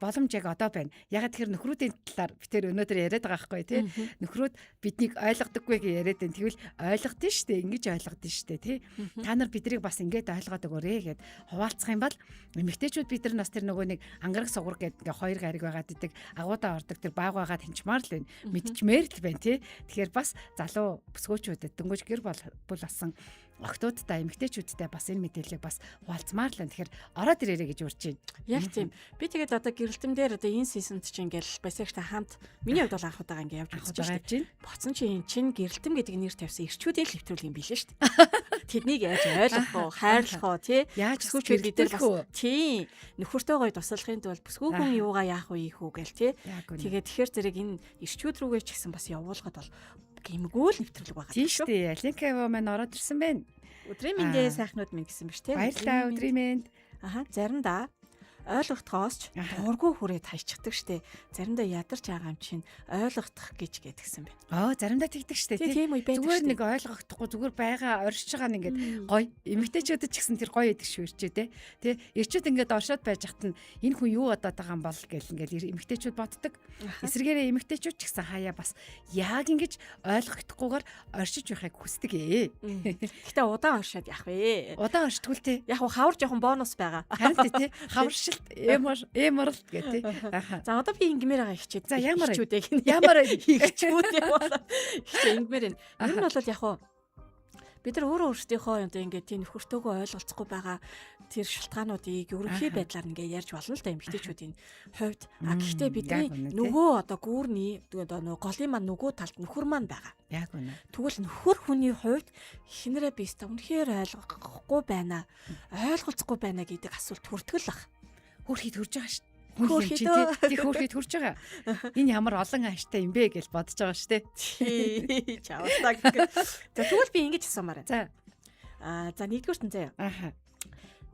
боломж яг одоо байна. Ягаад тэр нөхрүүдийн талаар би тэр өнөөдөр яриад байгаа байхгүй тий. Нөхрүүд биднийг ойлгодоггүй гэж яриад байна. Тэгвэл ойлгодсон шүү дээ. Ингэж ойлгодсон шүү дээ тий. Та нар бидрийг бас ингээд ойлгоод өгөөрэй гэд хуваалцах юм бол эмэгтэйчүүд бид нар бас тэр нөгөө нэг ангараг сугар гэдэг ингээ хоёр гариг байгаад идэг агуудаа ордог тэр баг байгаа тэнчмаар л байна мэдчмээр л байна тий. Тэгэхээр бас залуу бүсгүүчүүдэд дөнгөж гэр бол болсон охтуудтай эмэгтэйчүүдтэй бас энэ мэдээллийг бас хуваалцмаар л байна. Тэгэхээр ороод ирээрэй гэж урьж байна. Яг тийм. Би тэгээд одоо гэрэлтэн дээр одоо энэ сизонд чинь ингээл байсагчтай хамт миний хувьд бол анх удаага ингээ явж үзэж байна. Боцсон чи энэ чинь гэрэлтэн гэдэг нэр тавьсан эрчүүдийн л нэвтрүүлэг юм билээ шүү дээ. Тэднийг яаж ойлгох вэ? Хайрлах уу тий? Яаж бүсгүүчүүд бид нар бас тий нөхөртөө гоё туслахын тулд бүсгүүхэн юугаа яах вэ ийхүү гээл тий. Тэгээд тэгэхээр зэрэг энэ эрчүүд рүүгээ ч гэсэн бас явуулахад бол гимгүү л нэвтрүүлэг байгаа. Тийм шүү дээ. Линкэво маань ороод ирсэн байна. Өдрийн мэндэ сайхнууд минь гэсэн биш тий. Баярлалаа өдрийн мэнд. Заримдаа ойлгохдохоос ч дургүй хүрээд хайчихдаг штэ. Заримдаа ядарч байгаа юм чинь ойлгохдох гэж гэдгсэн байна. Заримдаа тэгдэг штэ тийм үе байдаг. Зүгээр нэг ойлгохдохгүй зүгээр байгаа оршиж байгаа нь ингээд гоё. Эмэгтэйчүүдэд ч гэсэн тэр гоё идэг шүү ирчээ те. Тэ ирчүүд ингээд оршоод байж хат нь энэ хүн юу бодоод байгаа юм бол гэл ингээд эмэгтэйчүүд боддог. Эсвэргээрээ эмэгтэйчүүд ч гэсэн хаяа бас яг ингэж ойлгохдохгүйгээр оршиж байхыг хүсдэг ээ. Гэтэ удаан оршоод яах вэ? Удаан оршдггүй те. Яг хавар жоохон бонус байгаа. Харин те хаваршилт эмор гэдэг тий. За одоо би ингмээр байгаа ихчээд. За ямар ихчүүд ихчүүд яваа. Ихчээ ингмээр энэ. Ер нь бол яг хуу бид нар өөрөө өөрсдийнхөө одоо ингээд тийм нөхөртөөгөө ойлголцохгүй байгаа тэр шалтгаануудыг ерөнхий байдлаар ингээд ярьж болно л да эмэгтэйчүүдийн хувьд. Гэхдээ бидний нөгөө одоо гүүрний одоо нөгөө голын маань нөгөө талд нөхөр маань байгаа. Яг үнэ. Тэгвэл нөхөр хүний хувьд эхнэрээ би өстө үнэхээр ойлгохгүй байна. Ойлголцохгүй байна гэдэг асуулт хүртгэл бах. Хөрхийд хүрж байгаа шүү. Хөрхийд хүрж байгаа. Энэ ямар олон ааштай юм бэ гэж бодож байгаа шүү дээ. Чавстаг. За тэгвэл би ингэж асуумаар байна. За нэгдүгüрт нь заяа.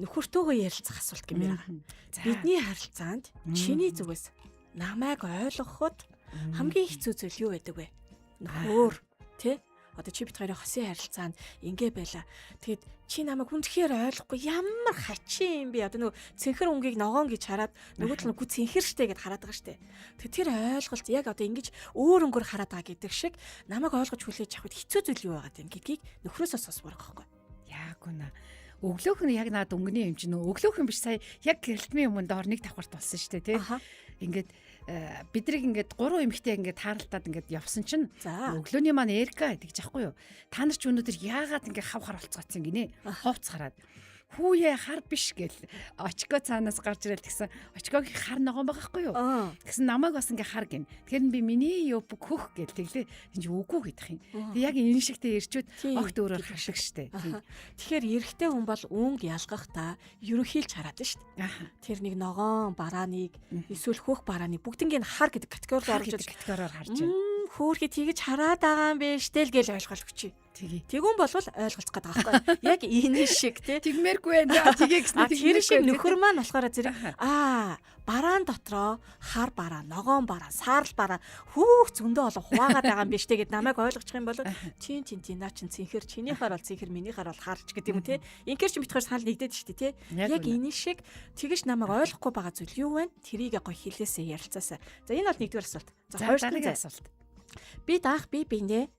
Нөхөртөөгөө ярилцах асуулт гэмээр байгаа. Бидний харилцаанд чиний зүгээс намайг ойлгоход хамгийн хэцүү зүйл юу байдаг вэ? Нөхөр тий? Одоо чи бит хоёрын хосын харилцаанд ингэ байла. Тэгэд чи намайг үнэхээр ойлгохгүй ямар хачин юм бэ? Одоо нөгөө цэнхэр өнгийг ногоон гэж хараад нөгөө тал нүг цэнхэр штэ гэд хараад байгаа штэ. Тэгэхээр тэр ойлголт яг одоо ингэж өөр өнгөөр хараад байгаа гэдэг шиг намайг ойлгож хүлээж авахд хэцүү зүйл юу байгаа юм гэдгийг нөхрөөсөө сонсмоор байгаа байхгүй. Яг үнэ. Өглөөх нь яг наад өнгөний юм чинь өглөөх юм биш сая яг гэрэлтмийн өмнө доор нэг давхарт болсон штэ тий. Ингээд бидрийг ингээд 3 эмэгтэй ингээд тааралтаад ингээд явсан чинь өглөөний маань Эрика гэж аахгүй юу. Та нар ч өнөөдөр яагаад ингээд хав хар болцгоцсон гинэ. Ховц хараад. Хүүе хар биш гэл очко цаанаас гарч ирэл тэгсэн. Очкогийн хар ногоон байгаа хгүй юу. Тэгсэн намайг бас ингээ хар гин. Тэгэхээр би миний юу хөх гэл тэглээ. Энд үгүй гэдэх юм. Тэг яг энэ шигтэй ирчүүд огт өөрөөр харшиг штэ. Тэгэхээр эрэгтэй хүн бол өнгө ялгахдаа ерөнхийлж хараад штэ. Тэр нэг ногоон барааныг эсвэл хөх барааныг бүгднийг хар гэдэг категорид категориор харж байна. Хөөхий тэгэж хараад байгаа юм биш тэл гэл ойлгох хүчи. Тэгүн болвол ойлголцох гэдэг байгаа байхгүй. Яг энэ шиг тий. Тэгмээргүй байна. Тэгээ гэсэн тэр шиг нөхөр маань болохоор зэрэг бараан дотроо хар бараа, ногоон бараа, саарл бараа хүүх зөндөө олон хуваагаад байгаа юм биш тэгээд намайг ойлгочих юм бол чин наа чин цэнхэр чинийхаар бол цэнхэр минийхаар бол харч гэдэг юм тий. Ингээр чи битгаар санал нэгдээд штэ тий. Яг энэ шиг тэгэж намайг ойлгохгүй байгаа зүйл юу вэ? Тэрийг гоё хэлээсээ ярилцаасаа. За энэ бол нэгдүгээр асуулт. За хоёр дахь асуулт. Би даах би биндээ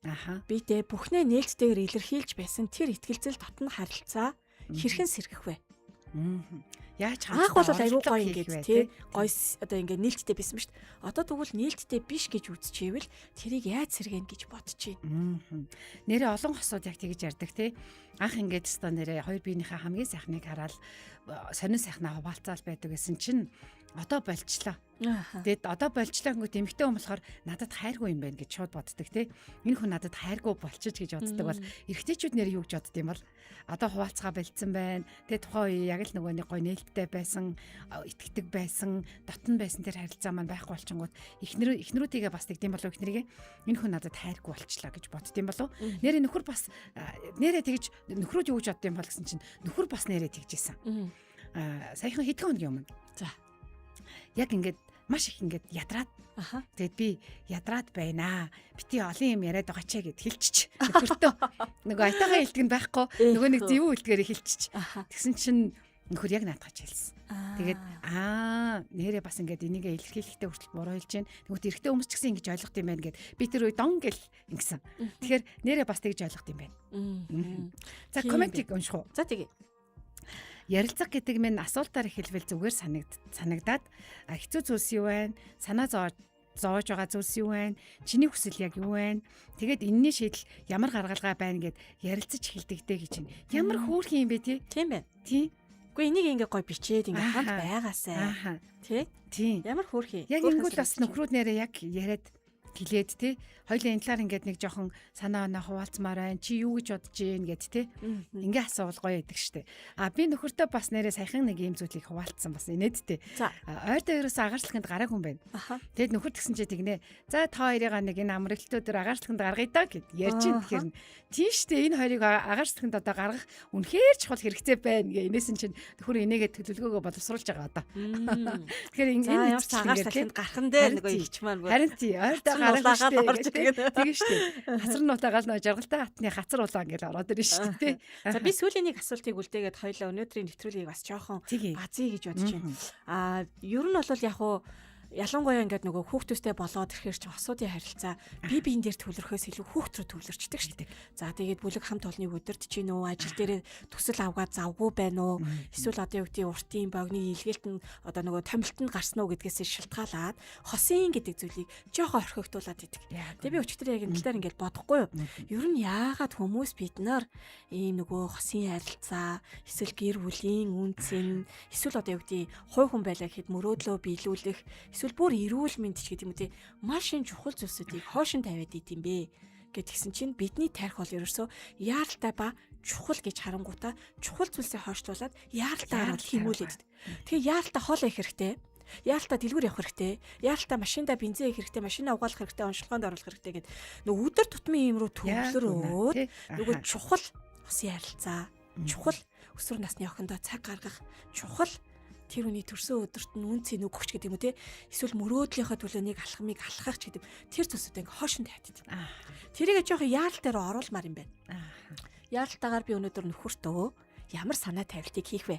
бидээ бүхнээ нээлттэйгээр илэрхийлж байсан тэр ихтгэлцэл татна харилцаа хэрхэн сэргэх вэ? Яаж Анх бол айгүй гоё хийх ингээд вэ, тий гоё одоо ингээд нээлттэй байсан ба шүү дээ. Одоо тэгвэл нээлттэй биш гэж үзчихвэл тэрийг яаж сэргэн гэж бодож байна. Нэрээ олон хосууд яг тэгж ярьдаг тий. Анх ингээд өстой нэрээ хоёр биенийхээ хамгийн сайхныг хараад сонин сайхнаа хуваалцаал байдаг гэсэн чинь одоо болчлоо. Тэгэд одоо болчлоо гэнгүүт эмэгтэй хүн болохоор надад хайргүй юм байна гэж шууд боддог тий. Энэ хүн надад хайргүй болчих гэж боддог бол эрэгтэйчүүд нэр юу гэж бодд юм бол одоо хуваалцгаа бэлдсэн байна. Тэгээ тухайн үе яг л нөгөө нэг гой нээлттэй байсан, итгэдэг байсан, дотн байсан тэр харилцаа маань байхгүй болчингууд эхнэрүүдийгээ бас тэгдэм болов эхнэрийгээ энэ хүн надад хайргүй болчлаа гэж боддсон болов. Нэрээ нөхөр бас нэрээ тэгж нөхрүүд юу гэж бодд юм бол гэсэн чинь нөхөр бас нэрээ тэгжсэн. Саяхан хэдхэн хоногийн өмнө. За. Яг ингээд маш их ингээд ядраад. Тэгэд би ядраад байна. Бити олон юм яриад байгаа ч гэд хэлчих. Нөхөртөө нөгөө айтайгаа хэлдэг нь байхгүй. Нөгөө нэг зөвүүн хэлдгээр хэлчих. Тэгсэн чинь нөхөр яг наадгаж хэлсэн. Тэгээд нэрээ бас ингээд энийгээ илэрхийлэхдээ хүртэл буруу хэлж гэн. Тэгвэл эрэгтэй хүмүүс ч гэсэн ингэж ойлгох юм байна гэд би тэр үе дон гэл ингэсэн. Тэгэхээр нэрээ бас тэгж ойлгох юм байна. За комментиг унших уу? За тэгээ. Ярилцах гэдэг минь асуултаар эхэлвэл зүгээр санагдаад хэцүү зүйлс юу вэ? Санаа зовоож байгаа зүйлс юу вэ? Чиний хүсэл яг юу вэ? Тэгээд энэний шийдэл ямар гаргалгаа байна гэд ярилцаж эхэлдэг дээ гэж байна. Ямар хөөрхөн юм бэ тий? Тийм байна. Тий. Үгүй энийг ингээ гоё бичээд ингээ хамт байгаасай. Тий? Ямар хөөрхий. Яг ингэвэл бас нөхрүүд нэрээ яг яриад гэлээд тий. Хоёлаа энэ талаар ингээд нэг жоохон санаа оноо хуваалцмаар байна. Чи юу гэж бодож гин гэд тий. Ингээ асуувал гоё байдаг штэ. Би нөхөртөө бас нэрээ саяхан нэг ийм зүйлийг хуваалцсан бас инээдтэй. Ойртой ерөөсөө агаарчлахынд гараагүй юм байна. Тэгэд нөхөр тэгсэн чи тэгнэ. За та хоёрыгаа нэг энэ амралтуудаар агаарчлахынд гаргая да гэд ярьж ин тэгэхээр тийм штэ энэ хоёрыг агаарчлахынд одоо гаргах үнэхээр чухал хэрэгцээ байна гэ. Инээсэн чинь нөхөр энийгээ төлөвлөгөөгөө боловсруулж байгаа одоо. Тэгэхээр энэ агаарчлахынд гарах нь дээ нөгөө ихч маань. Харин тий ойртой гарах штэ. Тэгээ штэ. Хацар нутаагаал нөө жаргалтай хатны хацар улаан гэж ороод ирнэ штэ. За би сүүлийн нэг асуултыг үлдээгээд хоёлаа өнөөдрийн нэвтрүүлгийг бас жоохон газъя гэж бодож байна. Ер нь бол яг уу ялангуяа ингээд нөгөө хүүхдүүстэй болоод ирэхээр чи осуудын харилцаа бие биен дээр төвлөрөхөөс илүү хүүхд рүү төвлөрчдөг шүү дээ. За тэгээд бүлэг хамт олныг өдөртж гин үү, ажил дээрээ төсөл авгаад завгүй байна уу? Эсвэл одоо юу гэдэг уртын богны илгээлт нь одоо нөгөө томилтонд гарсан уу гэдгээс шалтгаалаад хосын гэдэг зүйлийг жоохон орхигдуулаад идэг. Тэгээд би өчтөр яг энэ талаар ингээд бодохгүй юу? Ер нь яагаад хүмүүс бид нар ийм нөгөө хосын харилцаа, эсвэл гэр бүлийн үнцэн, эсвэл одоо юу гэдэг хой хүн байлаа гэхэд мөрөөдлөө биелүүлэх эсвэл бүр эрүүл мэнд ч гэдэг юм уу тий маш энэ чухал зүйлсүүдийг хоошин тавиад идэм бэ гэдгсэн чинь бидний тарих бол ерөөсөө яаралтай ба чухал гэж харангуйтаа чухал зүйлсээ хойшлуулад яаралтай хараад хэмүүлээд. Тэгээ яаралтай хоол их хэрэгтэй. Яаралтай дэлгүүр явах хэрэгтэй. Яаралтай машиндаа бензин хийх хэрэгтэй, машинаа угаалах хэрэгтэй, онцлогоонд оруулах хэрэгтэй гэд нөгөө өдөр тутмын юм руу төвлөрөөд нөгөө чухал хосын харилцаа, чухал өсвөр насны охиндоо цаг гаргах, чухал тэр үний төрсөн өдөрт нь үнцийг өгөх гэдэг юм уу те эсвэл мөрөөдлийнхөө төлөөнийг алхмыг алхах ч гэдэг тэр зүйлсүүд ингээ хоошин тавьдаг. Тэрийгээ жоохон яаралтай руу оруулмаар юм байна. Яаралтайгаар би өнөөдөр нөхөртөө ямар санаа тавилтыг хийх вэ?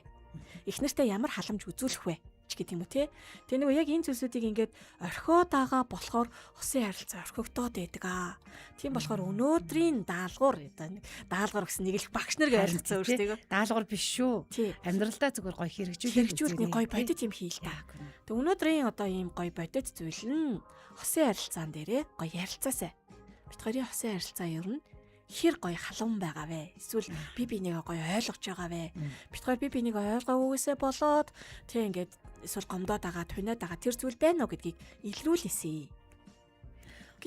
Эхнэртээ ямар халамж үзүүлэх вэ? Гэдэг юм уу те. Тэгээ нөгөө яг энэ зүйлсүүдийг ингээд орхиод байгаа болохоор хосын харилцаа орхигдоод байдаг аа. Тийм болохоор өнөөдрийн даалгавар гэсэн нэг их багш нар гэж ойлгоцсон өөртөө. Даалгавар биш шүү. Амьдралдаа зүгээр гоё хэрэгжүүлэх гоё бодит юм хийл та. Тэг өнөөдрийн одоо ийм гоё бодит зүйл нь хосын харилцаан дээрээ гоё ярилцаасай. Бид хоёрын хосын харилцаа ер нь хэр гоё халуун байгаа вэ? Эсвэл би бинийгээ гоё ойлгож байгаа вэ? Бид хоёр би бинийг ойлгоогүйсээ болоод тэг ингээд эсвэл гомдоод байгаа, туниад байгаа тэр зүйл байна уу гэдгийг илрүүлээсэй.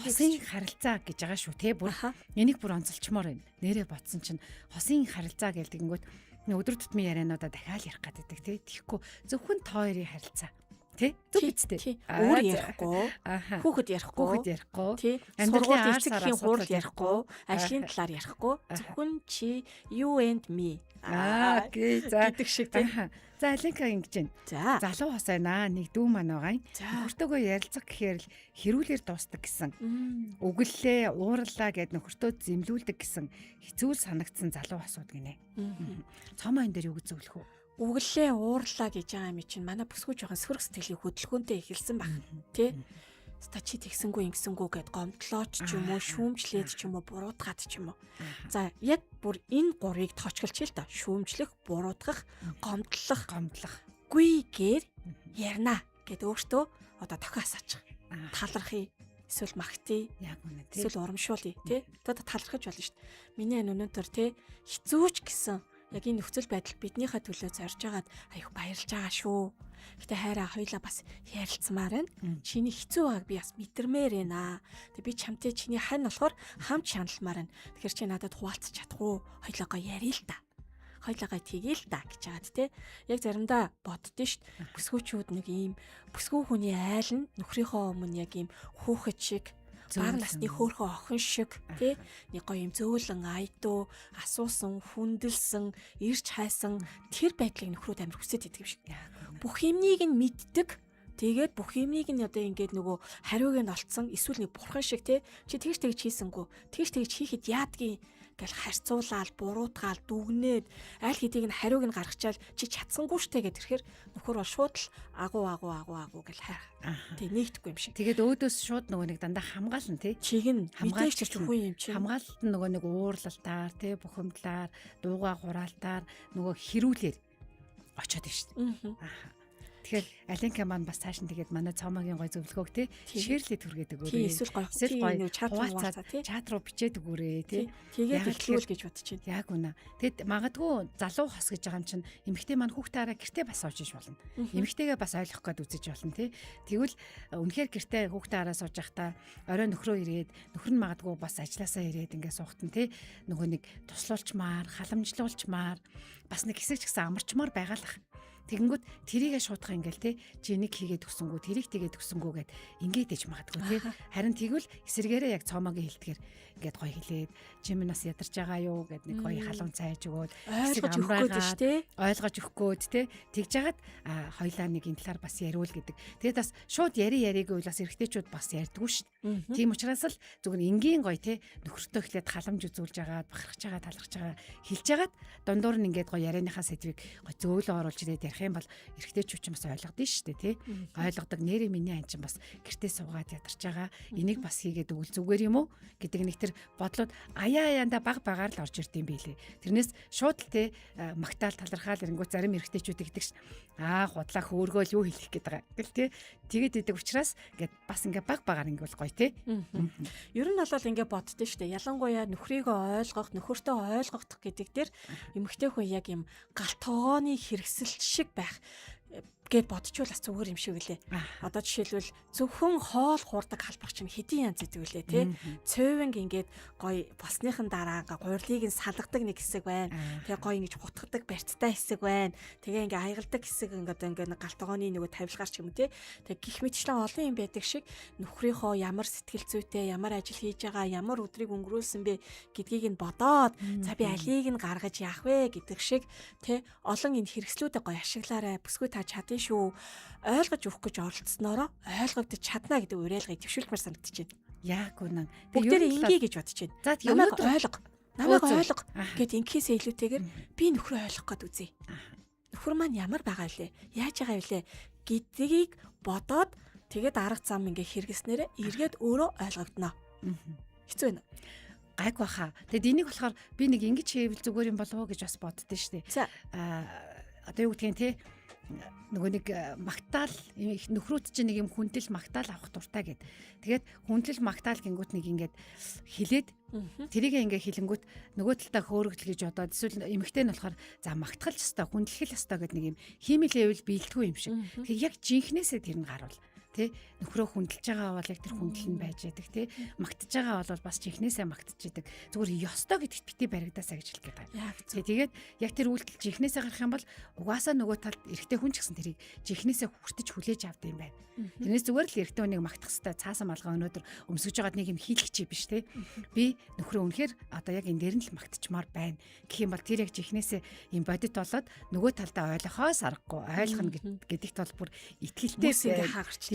Хосын харилцаа гэж байгаа шүү те бүр. Энийг бүр онцолчмоор байна. Нэрээ бодсон чинь хосын харилцаа гэдэг ингэнгүүт өдөр тутмын яриануудаа дахиад ярих гэдэг те. Тэгэхгүй зөвхөн та хоёрын харилцаа. Тэ? Зүг үстэй. Өөр ярихгүй, хүүхэд ярихгүй, тий. Сургууль эцэгхийн хурал ярихгүй, ажлын талаар ярихгүй, зөвхөн чи you and me. Гэдэг шиг тий. За Аленка ингэж байна. Залуу хос байна. Нэг дүү маань байгаа юм. Нөхөртөөгөө ярилцах гэхээр л хэрүүлэр дуустдаг гэсэн. Өглөө уураллаа гэд нөхөртөө зэмлүүлдэг гэсэн хэцүү санагдсан залуу хосууд гинэ. Цомоо энэ дээр юу гэж зөвлөх вэ? Өглөө уурлаа гэж байгаа юм чинь манай бүсгүй жоохон сөрөг сэтгэлийн хөдөлгөөнтэй эхэлсэн баг тий. та чи тэгсэнгүй ингэсэнгүй гэд гомдлооч ч юм уу, шүүмжлээд ч юм уу, буруутгаад ч юм уу. За яг бүр энэ гурыг тоочглчих л та. Шүүмжлэх, буруутгах, гомдлохгүй гээр ярина гэд өөртөө одоо тохиос ачих. Талархъя, эсвэл магтъя, Яг үнэ тий. эсвэл урамшуулъя тий. Одоо талархаж болно шүү дээ. Миний өнөөдөр тий хэцүүч гэсэн яг энэ нөхцөл байдал биднийхээ төлөө зорж агаад аюух баярлж байгаа шүү. Гэтэ хайраа хоёлаа бас ярилцмаар байна. Чиний хэцүү байгааг би бас мэдэрмээр байна. Тэг би чамтай чиний хань болохоор хамт шаналмаар байна. Тэгэхээр чи надад хуваалцах чадахгүй. Хоёлаа гоё ярил л та. Хоёлаа гоё тгий л та гэж яагаад те. Яг заримдаа боддөө шít. Бүсгүүчүүд нэг ийм бүсгүй хүний айл нь нөхрийнхөө өмнө яг ийм хүүхэд шиг баг насны хөөхөн охин шиг тий нэг гоё юм зөөлөн айдуу асуусан хүндэлсэн ирж хайсан тэр байдлыг нөхрүүд амир хүсэж идэг юм шиг. Бүх юмнийг нь мэддэг. Тэгээд бүх юмнийг нь одоо ингээд нөгөө хариуг нь олцсон эсвэл нэг бурхан шиг тий чи тэгж хийсэнгүү тэгж хийхэд яадгийн гэл харьцуулаад буруутгаал дүгнээд аль хэдийг нь хариуг нь гаргачаал чи чадсангүй штэ гэд тэрхээр нөхөр бол шууд л агуу гэл хайр. Тэг нэгдэхгүй юм шиг. Тэгээд өөдөөс шууд нөгөө нэг дандаа хамгаална тий. Чиг нь мэдээж ч үгүй юм чи. Хамгаалалт нь нөгөө нэг уурлалтаар тий бухимдлаар, дууга хураалтаар нөгөө хэрүүлэр очоод байна шүү дээ. Тэгэхээр Аленка маань бас цааш нь тэгээд манай цаомагийн гой зөвлөгөөг тий ширлээ түргээд өгөөрэй. Эсвэл гоё чат руу бичээд өгөөрэй тий. Тэгээд ихлүүл гэж бодож байна. Яг үнэ. Тэгэд магадгүй залуу хос гэж байгаа юм чинь эмэгтэй маань хүүхдээ хараа гэртээ бас оож иж болно. Эмэгтэйгээ бас ойлгох гээд үзэж болно тий. Тэгвэл үнэхээр гэртээ хүүхдээ хараа сууж байхдаа орой нөхрөө ирээд нөхөр нь магадгүй бас ажилласаа ирээд ингээд суухтан тий. Нөгөө нэг туслуулчмаар, халамжлуулчмаар бас нэг хэсэг ч гэсэн амарчмаар байгаалах. Тэгэнгүүт тэрийгэ шуудах ингээл те чи нэг хийгээд өгсөнгүү тэрийг тэгээд өгсөнгүү гэд ингээд ээж магадгүй те харин тэгвэл эсэргээрээ яг цоомогийн хэлдгэр ингээд гоё хэлээд чи минь бас ядарч байгаа юу гэд нэг гоё халуун цайж өгөөд ойлгож өгөхгүйд ш те ойлгож өгөхгүйд те тэгж жагаад хоёлаа нэг энэ талаар бас яриул гэдэг. Тэгээд бас шууд яриагүй бас эрэгтэйчүүд бас ярьдгүй ш. Тийм учраас л зүгээр энгийн гоё те нөхөртөө эхлээд халамж үзүүлж агаад бахархаж байгаа талархаж байгаа хэлж агаад дундуур нь ингээд гоё ярианыхаа сэдвийг гоё зөөлөн оруулж ирээд ярих юм бол эрэгтэйчүүд ч бас ойлгодсон шүү дээ тий. Ойлгодог нэрээ миний ань чинь бас гэртээ суугаад ядарч байгаа. Энийг бас хийгээд өгвөл зүгээр юм уу гэдэг нэг тэр бодлоод аяанда баг багаар л орж ирд юм билээ. Тэрнээс шууд л тий магтаал талархаал ирэнгүүт зарим эрэгтэйчүүд гэдэг чинь худлаа хөөргөөл юу хэлэх гээд байгаа. Тэгэл тий тэгээд идэг учраас ингээд бас ингээд баг багаар ингээд гоё тий. Ер нь бол ингээд боддөө шүү дээ. Ялангуяа нөхрийгөө ойлгох, нөхөртөө ойлгох гэдэг дээр эмэгтэй хүн яг юм галт тоогооны хэрэгсэлт шиг байх гэд бодчихвол бас зүгээр юм шиг үлээ. Одоо жишээлбэл зөвхөн хоол хуурдаг халбах чинь хэдийн янз гэдэг үлээ тий. Цөөвинг ингээд гоё болсныхан дараа ингээ гурилыг нь салгадаг нэг хэсэг байна. Тэгээ гоё ингэж хутгадаг барьцтай хэсэг байна. Тэгээ ингээ аягалдаг хэсэг ингээ галт тогооны нөгөө тавилгаар ч юм уу тий. Тэгээ гих мэтчлэн олон юм байдаг шиг нөхрийнхөө ямар сэтгэл зүйтэй, ямар ажил хийж байгаа, ямар өдрийг өнгөрүүлсэн бэ гэдгийг нь бодоод за би алийг нь гаргаж яах вэ гэдэг шиг тий. Олон энэ хэрэгслүүдээ гоё ашиглаарай. Бүсгүй та чадна шүү. Ойлгож өгөх гэж оролцсноороо ойлгогдож чадна гэдэг уриалгыг төвшүүлмээр санагдаж байна. Яг үнэн. Бүгдээ ингээ гэж бодож байна. За намайг ойлго гэд ингээсээ илүүтэйгээр би нөхрөө ойлгох гээд үзье. Нөхөр маань ямар байгаа вэ? Яаж байгаа вэ гэдгийг бодоод тэгээд арга зам ингээ хэрэгснээрээ эргээд өөрөө ойлгогдно. Хэцүү байна. Гайг баха. Тэгэд энийг болохоор би нэг ингэж хийвэл зүгээр юм болов уу гэж бас боддөө штэ. Одоо юу гэдгийг те нөгөө нэг магтаал нөхрүүд чинь нэг юм хүндэл магтаал авах дуртай гэд. Тэгээд хүндэл магтаал гингүүт нэг ингээд хилээд тэрийг ингээ хилэнгүүт нөгөө талдаа хөөргөл гэж бодоод эсвэл эмэгтэй нь болохоор за магтахал ч ёстой хүндлэх ёстой гэд нэг юм химийлэвэл биелдэггүй юм шиг. Тэгэхээр яг жинхнээсээ тэр нь гарвал тий нөхрөө хүндэлж байгаа бол яг тэр хүндэл нь байж яадаг тий магтж байгаа бол бас чихнээсээ магтж яадаг зүгээр ёстой гэдэгт бити баригдаасаа гэж хэлэх гээд байна. Тэгээд яг тэр үйлдэл чихнээсээ гарах юм бол угаасаа нөгөө талд эрэгтэй хүн ч гэсэн тэрийг чихнээсээ хүртэж хүлээж авдаг юм байна. Тэрнээс зүгээр л эрэгтэй хүнийг магтах хэвээр цаасан малгай өнөөдөр өмсөж байгаад нэг юм хийлгэх чи биш тий би нөхрөө үнэхээр одоо яг энэ дээр нь л магтчмаар байна гэх юм бол тэр яг чихнээсээ юм бодит болоод нөгөө талдаа ойлгохоос аргагүй ойлгоно гэдэгт бол бүр итгэлтэй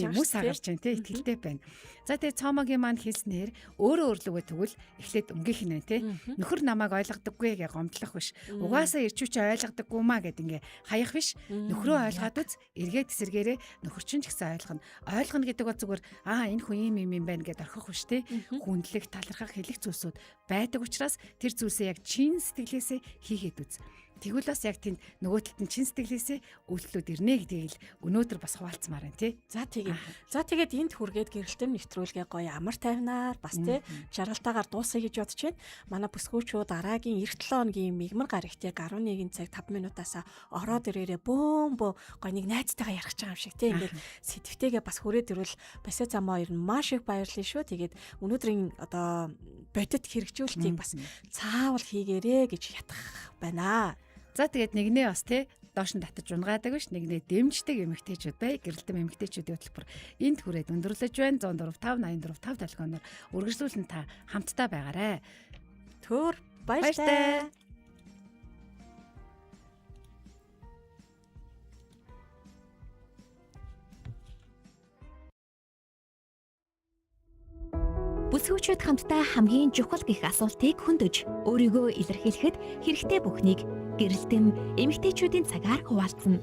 хүмүүс агарч байна тий итгэлтэй байна. За тэгээ цоомогийн маань хэлснээр өөрөө өөрлөгөө тэгвэл эхлээд өнгөх нь тий. Нөхөр намайг ойлгодоггүй гэж гомдлох биш. Угаасаа ирчүүч ойлгодоггүй маа гэд ингээ хаях биш. Нөхрөө ойлгоод үз эргээд эсэргээрээ нөхөр чинь ч гэсэн ойлгоно. Ойлгоно гэдэг бол зүгээр энэ хүн юм байна гэд орхих биш тий. Хүндлэх, талархах, хэлэх зүйлсүүд байдаг учраас тэр зүйлсээ яг чин сэтгэлээсээ хийгээд үз. Тэгвэл бас яг тэнд нөгөө талд нь чин сэтгэлээсээ үйлдэлүүд ирнэ гэдгийг л өнөөдөр бас хуваалцмаар байна тий. За тэгээд энд хүргээд гэрэлтэм нэвтрүүлгээ гоё амар тайвнаар бас тий жаргалтаагаар дуусгая гэж бодож байна. Манай бүсгүүчүүд дараагийн 9-7 хоногийн мигмар гарагт яг 11 цаг 5 минутаас ороод ирээрээ бөөмбөө гоё нэг найзтайгаа ярих гэж байгаа юм шиг тий. Ингээд сэтвтэйгээ бас хүрээд ирвэл басаа замаа ер нь маш их баярлалаа шүү. Тэгээд өнөөдрийн одоо бодит хэрэгжүүлэлтийг бас цаавал хийгээрэй гэж ятгах байна. За тэгээд нэгнээ бас тий доош нь татаж унгаадаг биш нэгнээ дэмждэг эмэгтэйчүүд бай гэрэлтэм эмэгтэйчүүдийн хөтөлбөр энд хүрээд өндөрлөж байна 104 584 5 телефоноор үргэлжлүүлэн та хамтдаа байгаарай. Түр баяртай. Бүсгүүчүүд хамтдаа хамгийн чухал гэх асуултыг хөндөж өөрийгөө илэрхийлэхэд хэрэгтэй бүхнийг гэрэлтэм эмэгтэйчүүдийн цагаар хуваалцсан.